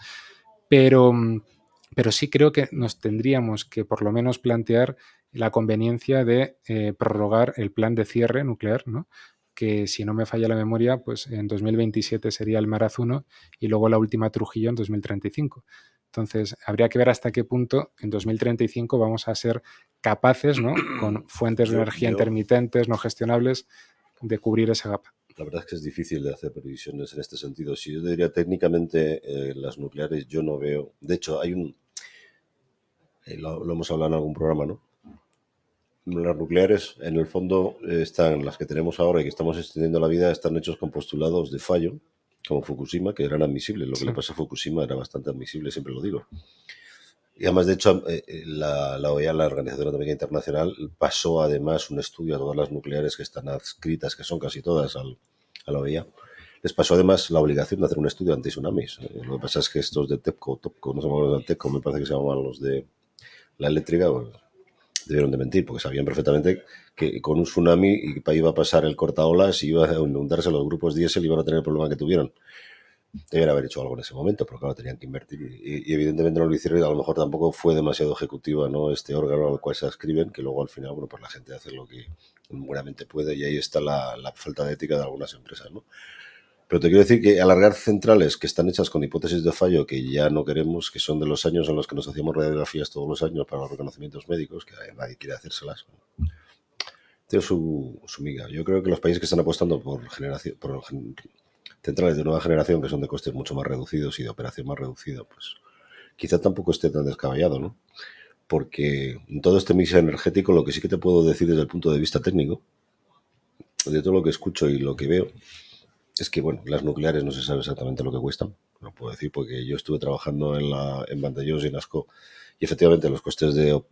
Pero sí creo que nos tendríamos que por lo menos plantear la conveniencia de prorrogar el plan de cierre nuclear, ¿no?, que si no me falla la memoria, pues en 2027 sería el Maraz 1 y luego la última Trujillo en 2035. Entonces, habría que ver hasta qué punto en 2035 vamos a ser capaces, ¿no?, con fuentes de energía intermitentes, no gestionables, de cubrir ese gap. La verdad es que es difícil de hacer previsiones en este sentido. Si yo diría técnicamente las nucleares yo no veo... De hecho, hay un... lo hemos hablado en algún programa, ¿no? Las nucleares, en el fondo, están las que tenemos ahora y que estamos extendiendo la vida, están hechos con postulados de fallo, como Fukushima, que eran admisibles. Lo que le pasa a Fukushima era bastante admisible, siempre lo digo. Y además, de hecho, la OEA, la Organización Atómica Internacional, pasó además un estudio a todas las nucleares que están adscritas, que son casi todas a la OEA. Les pasó además la obligación de hacer un estudio anti-tsunamis. Lo que pasa es que estos de TEPCO, no sé cómo de TEPCO, me parece que se llamaban los de la eléctrica, bueno, debieron de mentir, porque sabían perfectamente que con un tsunami iba a pasar el cortaolas y iba a inundarse los grupos diésel y iban a tener el problema que tuvieron. Debían haber hecho algo en ese momento, pero claro, tenían que invertir y evidentemente no lo hicieron y a lo mejor tampoco fue demasiado ejecutiva, ¿no?, este órgano al cual se adscriben, que luego al final, bueno, pues la gente hace lo que buenamente puede y ahí está la falta de ética de algunas empresas, ¿no? Pero te quiero decir que alargar centrales que están hechas con hipótesis de fallo que ya no queremos, que son de los años en los que nos hacíamos radiografías todos los años para los reconocimientos médicos, que nadie quiere hacérselas, tiene su miga. Yo creo que los países que están apostando por centrales de nueva generación, que son de costes mucho más reducidos y de operación más reducida, pues quizá tampoco esté tan descabellado, ¿no? Porque en todo este mix energético lo que sí que te puedo decir desde el punto de vista técnico de todo lo que escucho y lo que veo es que, bueno, las nucleares no se sabe exactamente lo que cuestan. Lo puedo decir porque yo estuve trabajando en Vandellós y en Ascó y efectivamente los costes de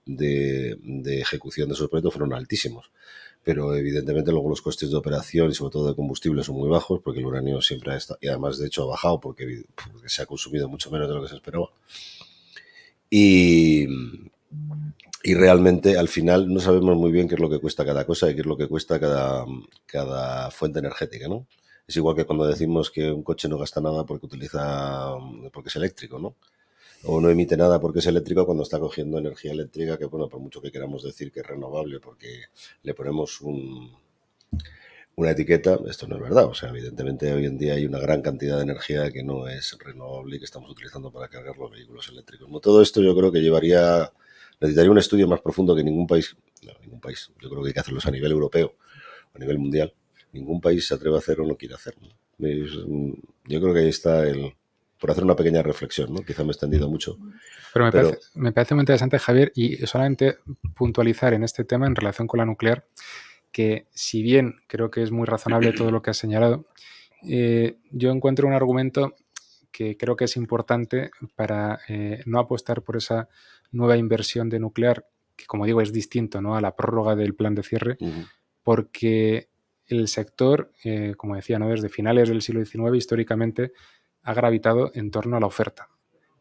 ejecución de esos proyectos fueron altísimos. Pero evidentemente luego los costes de operación y sobre todo de combustible son muy bajos porque el uranio siempre ha estado, y además de hecho ha bajado porque se ha consumido mucho menos de lo que se esperaba. Y, y realmente al final no sabemos muy bien qué es lo que cuesta cada cosa y qué es lo que cuesta cada fuente energética, ¿no? Es igual que cuando decimos que un coche no gasta nada porque es eléctrico, ¿no? O no emite nada porque es eléctrico cuando está cogiendo energía eléctrica que, bueno, por mucho que queramos decir que es renovable porque le ponemos una etiqueta, esto no es verdad. O sea, evidentemente hoy en día hay una gran cantidad de energía que no es renovable y que estamos utilizando para cargar los vehículos eléctricos. No, todo esto yo creo que necesitaría un estudio más profundo que ningún país, yo creo que hay que hacerlos a nivel europeo, a nivel mundial. Ningún país se atreve a hacer o no quiere hacerlo. Yo creo que ahí está por hacer una pequeña reflexión, ¿no? Quizá me he extendido mucho. Pero me parece muy interesante, Javier, y solamente puntualizar en este tema en relación con la nuclear, que si bien creo que es muy razonable todo lo que has señalado, yo encuentro un argumento que creo que es importante para no apostar por esa nueva inversión de nuclear, que como digo es distinto, ¿no?, a la prórroga del plan de cierre, porque el sector, como decía, ¿no?, desde finales del siglo XIX históricamente ha gravitado en torno a la oferta.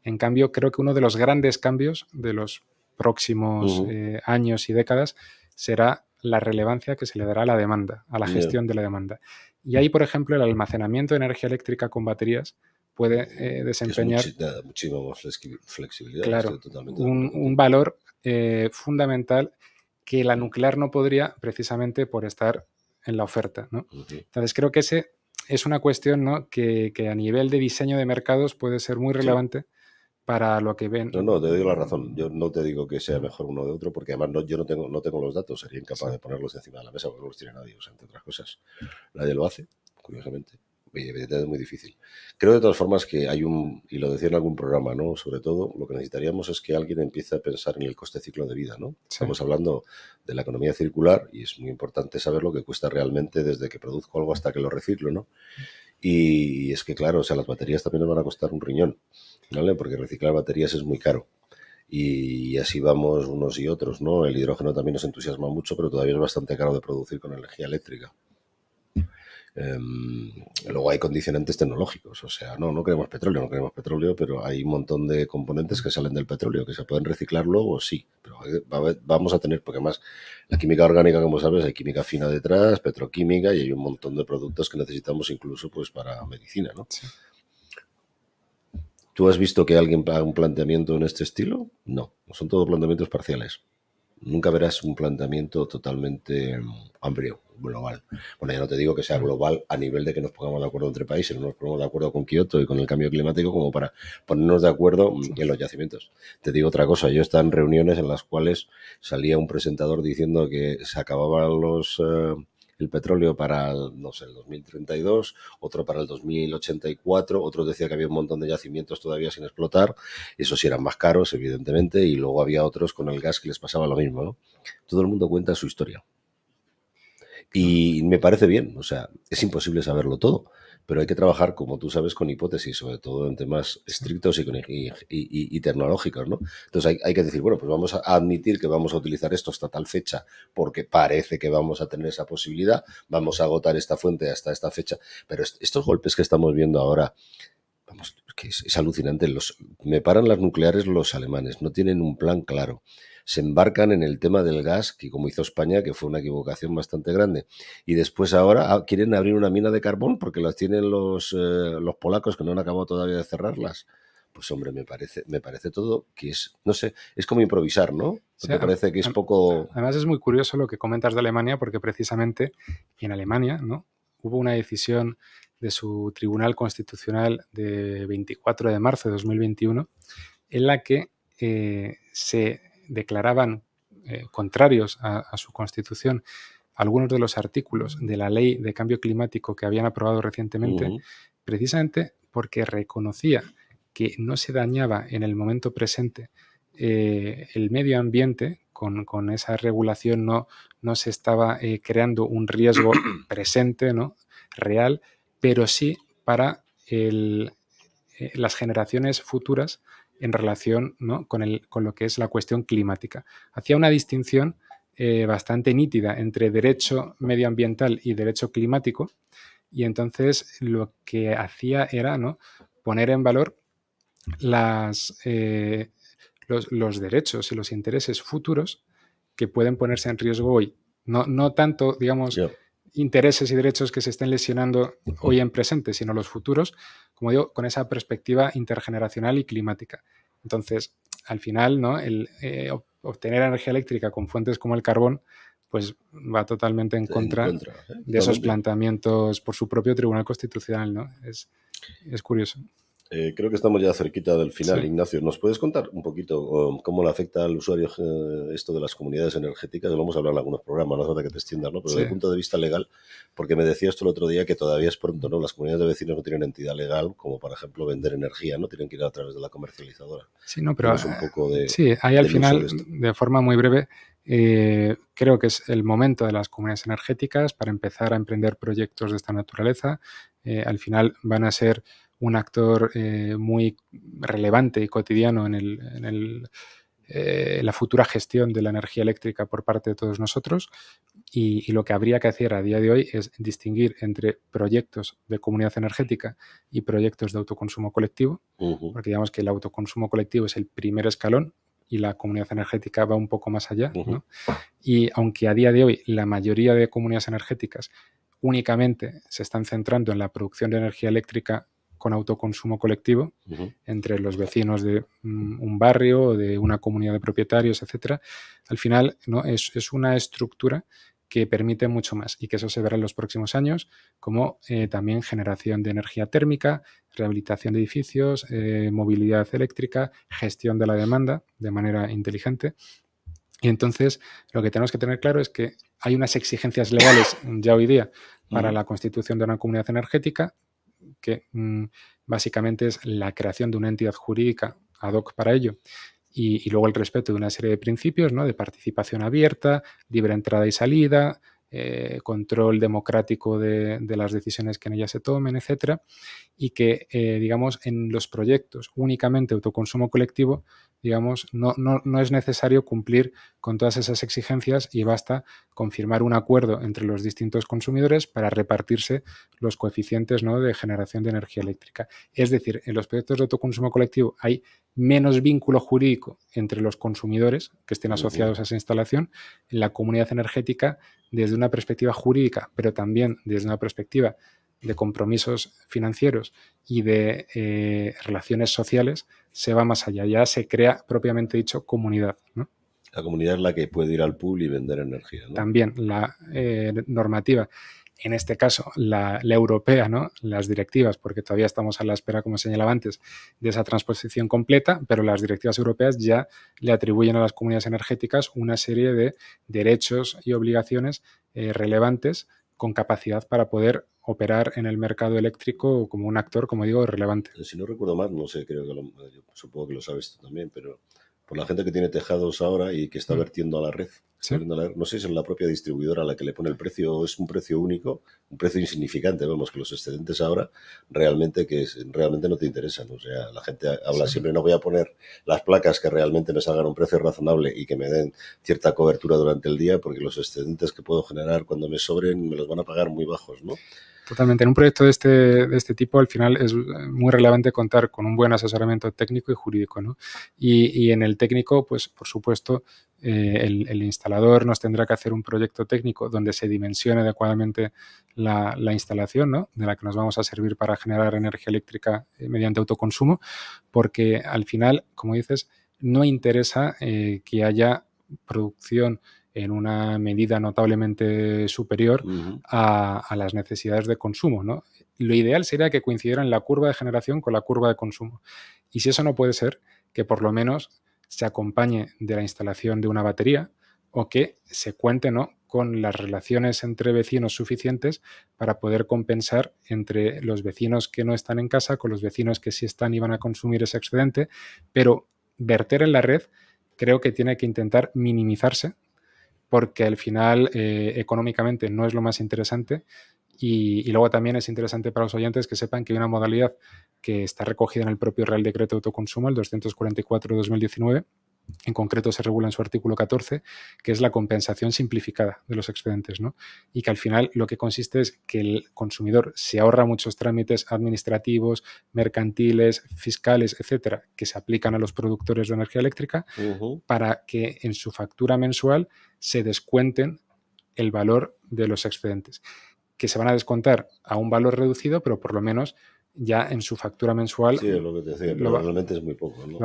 En cambio, creo que uno de los grandes cambios de los próximos años y décadas será la relevancia que se le dará a la demanda, a la gestión de la demanda. Y ahí, por ejemplo, el almacenamiento de energía eléctrica con baterías puede desempeñar muchísima más flexibilidad. Claro, un valor fundamental que la nuclear no podría, precisamente por estar en la oferta, ¿no? Entonces creo que ese es una cuestión, ¿no?, que a nivel de diseño de mercados puede ser muy relevante para lo que ven. No, te doy la razón. Yo no te digo que sea mejor uno de otro, porque además yo no tengo los datos, sería incapaz de ponerlos encima de la mesa porque no los tiene nadie, o sea, entre otras cosas. Nadie lo hace, curiosamente. Y evidentemente es muy difícil. Creo de todas formas que y lo decía en algún programa, ¿no? Sobre todo lo que necesitaríamos es que alguien empiece a pensar en el coste ciclo de vida, ¿no? Sí. Estamos hablando de la economía circular y es muy importante saber lo que cuesta realmente desde que produzco algo hasta que lo reciclo, ¿no? Y es que, claro, o sea, las baterías también nos van a costar un riñón, ¿vale? Porque reciclar baterías es muy caro. Y así vamos unos y otros, ¿no? El hidrógeno también nos entusiasma mucho, pero todavía es bastante caro de producir con energía eléctrica. Luego hay condicionantes tecnológicos, o sea, no queremos petróleo, pero hay un montón de componentes que salen del petróleo que se pueden reciclar luego, sí, pero vamos a tener, porque además la química orgánica, como sabes, hay química fina detrás, petroquímica, y hay un montón de productos que necesitamos incluso pues para medicina, ¿no? Sí. ¿Tú has visto que alguien haga un planteamiento en este estilo? No, son todos planteamientos parciales. Nunca verás un planteamiento totalmente amplio, global. Bueno, ya no te digo que sea global a nivel de que nos pongamos de acuerdo entre países, no nos ponemos de acuerdo con Kioto y con el cambio climático como para ponernos de acuerdo en los yacimientos. Te digo otra cosa, yo he estado en reuniones en las cuales salía un presentador diciendo que se acababan el petróleo para, no sé, el 2032, otro para el 2084, otro decía que había un montón de yacimientos todavía sin explotar, esos sí eran más caros, evidentemente, y luego había otros con el gas que les pasaba lo mismo, ¿no? Todo el mundo cuenta su historia. Y me parece bien, o sea, es imposible saberlo todo, pero hay que trabajar, como tú sabes, con hipótesis, sobre todo en temas estrictos y tecnológicos, ¿no? Entonces hay que decir, bueno, pues vamos a admitir que vamos a utilizar esto hasta tal fecha porque parece que vamos a tener esa posibilidad, vamos a agotar esta fuente hasta esta fecha, pero estos golpes que estamos viendo ahora, vamos, que es alucinante. Me paran las nucleares los alemanes, no tienen un plan claro. Se embarcan en el tema del gas, que como hizo España, que fue una equivocación bastante grande. Y después ahora quieren abrir una mina de carbón porque las tienen los polacos que no han acabado todavía de cerrarlas. Pues hombre, me parece todo que es, no sé, es como improvisar, ¿no? Sí, me parece que es poco... Además es muy curioso lo que comentas de Alemania, porque precisamente en Alemania, ¿no?, hubo una decisión de su Tribunal Constitucional de 24 de marzo de 2021 en la que se declaraban contrarios a su Constitución algunos de los artículos de la Ley de Cambio Climático que habían aprobado recientemente, precisamente porque reconocía que no se dañaba en el momento presente el medio ambiente con esa regulación no se estaba creando un riesgo presente, ¿no?, real, pero sí para las generaciones futuras en relación, ¿no?, con lo que es la cuestión climática. Hacía una distinción bastante nítida entre derecho medioambiental y derecho climático, y entonces lo que hacía era, ¿no?, poner en valor los derechos y los intereses futuros que pueden ponerse en riesgo hoy. No tanto, digamos, Ya. intereses y derechos que se estén lesionando hoy en presente, sino los futuros, como digo, con esa perspectiva intergeneracional y climática. Entonces, al final, ¿no?, obtener energía eléctrica con fuentes como el carbón, pues va totalmente en contra de esos Totalmente. planteamientos por su propio Tribunal Constitucional, ¿no? Es curioso. Creo que estamos ya cerquita del final, Sí. Ignacio. ¿Nos puedes contar un poquito cómo le afecta al usuario esto de las comunidades energéticas? Lo hemos hablado en algunos programas, no hace falta que te extiendas, ¿no? Pero Sí. desde el punto de vista legal, porque me decías tú el otro día que todavía es pronto, ¿no? Las comunidades de vecinos no tienen entidad legal, como por ejemplo vender energía, ¿no? Tienen que ir a través de la comercializadora. Sí, no, pero Dinos un poco sí, ahí al del uso final, de esto. de forma muy breve, creo que es el momento de las comunidades energéticas para empezar a emprender proyectos de esta naturaleza. Al final van a ser un actor muy relevante y cotidiano en la futura gestión de la energía eléctrica por parte de todos nosotros, y lo que habría que hacer a día de hoy es distinguir entre proyectos de comunidad energética y proyectos de autoconsumo colectivo, Ujú, porque digamos que el autoconsumo colectivo es el primer escalón y la comunidad energética va un poco más allá, ujú, ¿no? Y aunque a día de hoy la mayoría de comunidades energéticas únicamente se están centrando en la producción de energía eléctrica con autoconsumo colectivo ujú. entre los vecinos de un barrio o de una comunidad de propietarios, etcétera, al final, ¿no?, es una estructura que permite mucho más, y que eso se verá en los próximos años, como también generación de energía térmica, rehabilitación de edificios, movilidad eléctrica, gestión de la demanda de manera inteligente. Y entonces lo que tenemos que tener claro es que hay unas exigencias legales ya hoy día para Ujú. la constitución de una comunidad energética, que básicamente es la creación de una entidad jurídica ad hoc para ello, y luego el respeto de una serie de principios, ¿no?, de participación abierta, libre entrada y salida, control democrático de las decisiones que en ella se tomen, etcétera, y que, digamos, en los proyectos únicamente autoconsumo colectivo, digamos, no es necesario cumplir con todas esas exigencias, y basta con firmar un acuerdo entre los distintos consumidores para repartirse los coeficientes, ¿no?, de generación de energía eléctrica. Es decir, en los proyectos de autoconsumo colectivo hay menos vínculo jurídico entre los consumidores que estén Ujú. asociados a esa instalación. En la comunidad energética, desde una perspectiva jurídica, pero también desde una perspectiva de compromisos financieros y de relaciones sociales, se va más allá. Ya se crea, propiamente dicho, comunidad, ¿no? La comunidad es la que puede ir al pool y vender energía, ¿no? También la normativa, en este caso la europea, ¿no?, las directivas, porque todavía estamos a la espera, como señalaba antes, de esa transposición completa, pero las directivas europeas ya le atribuyen a las comunidades energéticas una serie de derechos y obligaciones relevantes, con capacidad para poder operar en el mercado eléctrico como un actor, como digo, relevante. Si no recuerdo mal, no sé, creo que yo supongo que lo sabes tú también, pero por la gente que tiene tejados ahora y que está vertiendo a la red, ¿Sí? no sé si es la propia distribuidora la que le pone el precio o es un precio único, un precio insignificante. Vemos que los excedentes ahora realmente realmente no te interesan. O sea, la gente habla Sí. siempre, no voy a poner las placas que realmente me salgan a un precio razonable y que me den cierta cobertura durante el día, porque los excedentes que puedo generar cuando me sobren me los van a pagar muy bajos, ¿no? Totalmente. En un proyecto de este tipo, al final es muy relevante contar con un buen asesoramiento técnico y jurídico, ¿no? Y en el técnico, pues por supuesto, el instalador nos tendrá que hacer un proyecto técnico donde se dimensione adecuadamente la instalación, ¿no?, de la que nos vamos a servir para generar energía eléctrica mediante autoconsumo, porque al final, como dices, no interesa que haya producción en una medida notablemente superior Ujú. a las necesidades de consumo, ¿no? Lo ideal sería que coincidieran la curva de generación con la curva de consumo. Y si eso no puede ser, que por lo menos se acompañe de la instalación de una batería, o que se cuente, ¿no?, con las relaciones entre vecinos suficientes para poder compensar entre los vecinos que no están en casa con los vecinos que sí están y van a consumir ese excedente, pero verter en la red creo que tiene que intentar minimizarse porque al final económicamente no es lo más interesante y luego también es interesante para los oyentes que sepan que hay una modalidad que está recogida en el propio Real Decreto de Autoconsumo, el 244/2019, en concreto se regula en su artículo 14, que es la compensación simplificada de los excedentes, ¿no? Y que al final lo que consiste es que el consumidor se ahorra muchos trámites administrativos, mercantiles, fiscales, etcétera, que se aplican a los productores de energía eléctrica para que en su factura mensual se descuenten el valor de los excedentes, que se van a descontar a un valor reducido, pero por lo menos ya en su factura mensual Sí, es lo que te decía, pero realmente es muy poco, ¿no? lo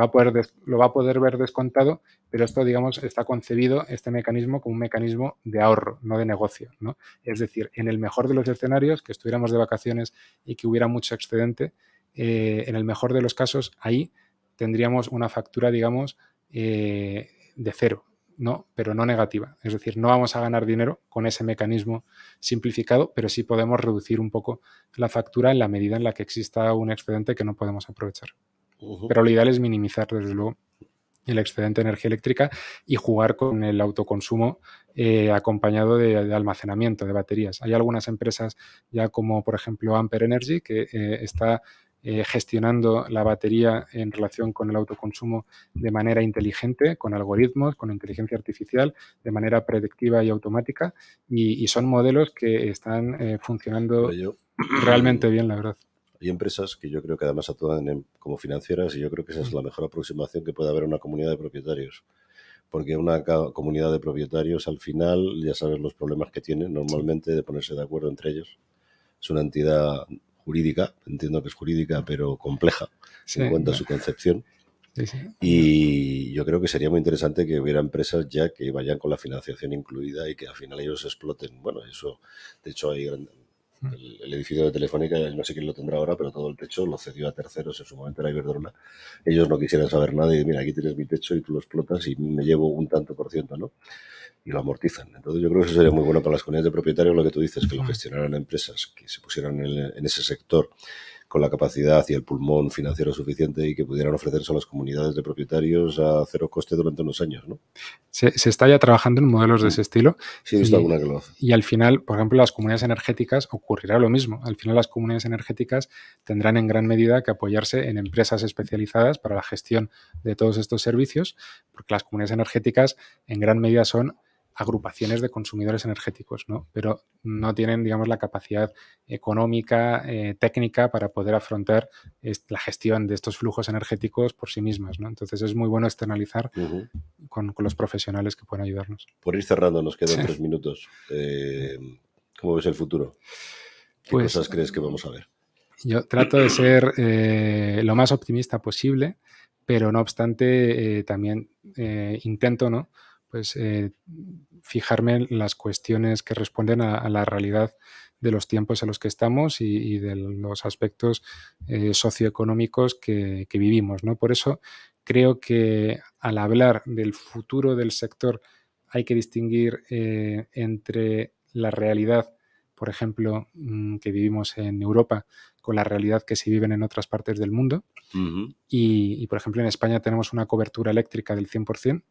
va a poder ver descontado, pero esto, digamos, está concebido, este mecanismo, como un mecanismo de ahorro, no de negocio, ¿no? Es decir, en el mejor de los escenarios, que estuviéramos de vacaciones y que hubiera mucho excedente, en el mejor de los casos, ahí tendríamos una factura, digamos, de cero, ¿no? Pero no negativa. Es decir, no vamos a ganar dinero con ese mecanismo simplificado, pero sí podemos reducir un poco la factura en la medida en la que exista un excedente que no podemos aprovechar. Pero lo ideal es minimizar, desde luego, el excedente de energía eléctrica y jugar con el autoconsumo acompañado de almacenamiento de baterías. Hay algunas empresas ya como, por ejemplo, Ampere Energy, que está gestionando la batería en relación con el autoconsumo de manera inteligente, con algoritmos, con inteligencia artificial, de manera predictiva y automática, y son modelos que están funcionando realmente bien, la verdad. Hay empresas que yo creo que además actúan como financieras y yo creo que esa es la mejor aproximación que puede haber a una comunidad de propietarios. Porque una comunidad de propietarios al final ya sabes los problemas que tienen normalmente de ponerse de acuerdo entre ellos. Es una entidad jurídica, entiendo que es jurídica, pero compleja en cuanto a su concepción. Y yo creo que sería muy interesante que hubiera empresas ya que vayan con la financiación incluida y que al final ellos exploten. Bueno, eso, de hecho, hay el edificio de Telefónica, no sé quién lo tendrá ahora, pero todo el techo lo cedió a terceros, en su momento era Iberdrola. Ellos no quisieran saber nada y mira, aquí tienes mi techo y tú lo explotas y me llevo un tanto por ciento, ¿no? Y lo amortizan. Entonces yo creo que eso sería muy bueno para las comunidades de propietarios, lo que tú dices, que lo gestionaran empresas, que se pusieran en ese sector con la capacidad y el pulmón financiero suficiente y que pudieran ofrecerse a las comunidades de propietarios a cero coste durante unos años, ¿no? Se está ya trabajando en modelos de ese estilo. Sí, he visto alguna que lo hace. Y al final, por ejemplo, las comunidades energéticas ocurrirá lo mismo. Al final las comunidades energéticas tendrán en gran medida que apoyarse en empresas especializadas para la gestión de todos estos servicios, porque las comunidades energéticas en gran medida son agrupaciones de consumidores energéticos, ¿no? Pero no tienen, digamos, la capacidad económica, técnica para poder afrontar la gestión de estos flujos energéticos por sí mismas, ¿no? Entonces es muy bueno externalizar con los profesionales que pueden ayudarnos. Por ir cerrando, nos quedan 3 minutos. ¿Cómo ves el futuro? ¿Qué cosas crees que vamos a ver? Yo trato de ser lo más optimista posible, pero no obstante también intento, ¿no? Pues fijarme en las cuestiones que responden a la realidad de los tiempos en los que estamos y de los aspectos socioeconómicos que vivimos, ¿no? Por eso creo que al hablar del futuro del sector hay que distinguir entre la realidad, por ejemplo, que vivimos en Europa con la realidad que se viven en otras partes del mundo. Y, por ejemplo, en España tenemos una cobertura eléctrica del 100%,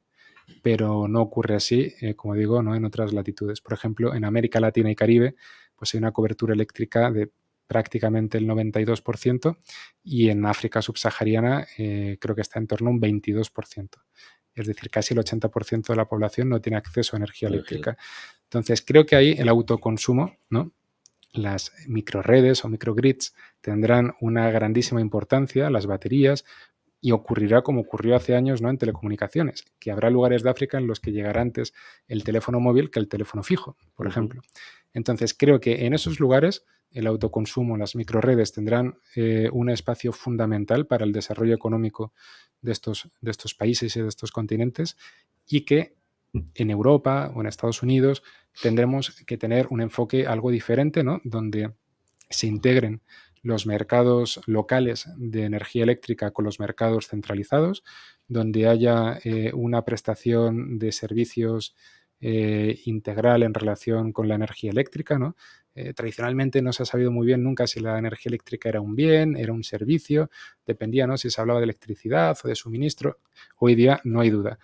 pero no ocurre así, como digo, ¿no? En otras latitudes. Por ejemplo, en América Latina y Caribe, pues hay una cobertura eléctrica de prácticamente el 92% y en África subsahariana creo que está en torno a un 22%. Es decir, casi el 80% de la población no tiene acceso a energía eléctrica. Entonces, creo que ahí el autoconsumo, ¿no? Las microredes o microgrids tendrán una grandísima importancia, las baterías, y ocurrirá como ocurrió hace años, ¿no? En telecomunicaciones, que habrá lugares de África en los que llegará antes el teléfono móvil que el teléfono fijo, por ejemplo. Entonces, creo que en esos lugares el autoconsumo, las microredes tendrán un espacio fundamental para el desarrollo económico de estos países y de estos continentes, y que en Europa o en Estados Unidos tendremos que tener un enfoque algo diferente, ¿no? Donde se integren los mercados locales de energía eléctrica con los mercados centralizados, donde haya una prestación de servicios integral en relación con la energía eléctrica, ¿no? Tradicionalmente no se ha sabido muy bien nunca si la energía eléctrica era un bien, era un servicio, dependía, ¿no? Si se hablaba de electricidad o de suministro. Hoy día no hay duda.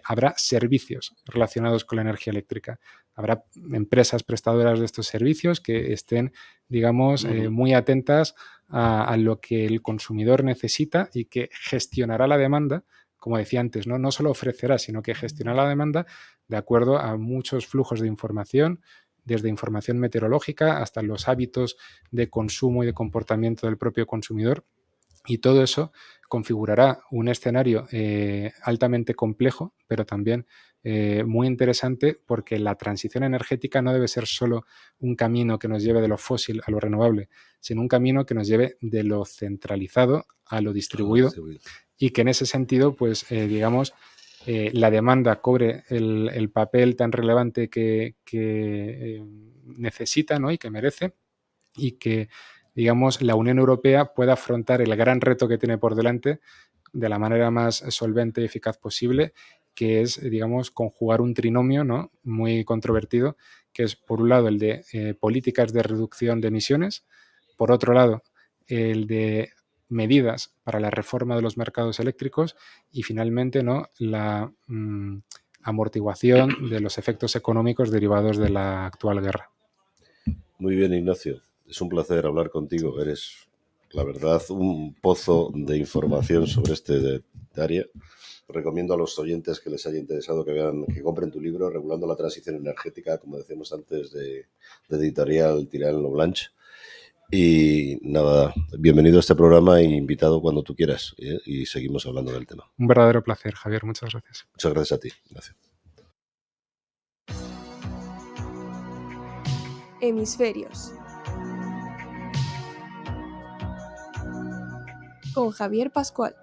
habrá servicios relacionados con la energía eléctrica. Habrá empresas prestadoras de estos servicios que estén, digamos, muy atentas a lo que el consumidor necesita y que gestionará la demanda, como decía antes, no solo ofrecerá, sino que gestionará la demanda de acuerdo a muchos flujos de información, desde información meteorológica hasta los hábitos de consumo y de comportamiento del propio consumidor. Y todo eso configurará un escenario altamente complejo, pero también muy interesante, porque la transición energética no debe ser solo un camino que nos lleve de lo fósil a lo renovable, sino un camino que nos lleve de lo centralizado a lo distribuido, y que en ese sentido, pues digamos, la demanda cobre el papel tan relevante que necesita, ¿no? Y que merece, y que, digamos, la Unión Europea pueda afrontar el gran reto que tiene por delante de la manera más solvente y eficaz posible, que es, digamos, conjugar un trinomio, ¿no?, muy controvertido, que es, por un lado, el de políticas de reducción de emisiones, por otro lado, el de medidas para la reforma de los mercados eléctricos y, finalmente, ¿no?, la amortiguación de los efectos económicos derivados de la actual guerra. Muy bien, Ignacio. Es un placer hablar contigo. Eres, la verdad, un pozo de información sobre este área. Recomiendo a los oyentes que les haya interesado que compren tu libro, Regulando la Transición Energética, como decíamos antes, de editorial Tirán Lo Blanche. Y nada, bienvenido a este programa e invitado cuando tú quieras, y seguimos hablando del tema. Un verdadero placer, Javier. Muchas gracias. Muchas gracias a ti, Ignacio. Hemisferios. Con Javier Pascual.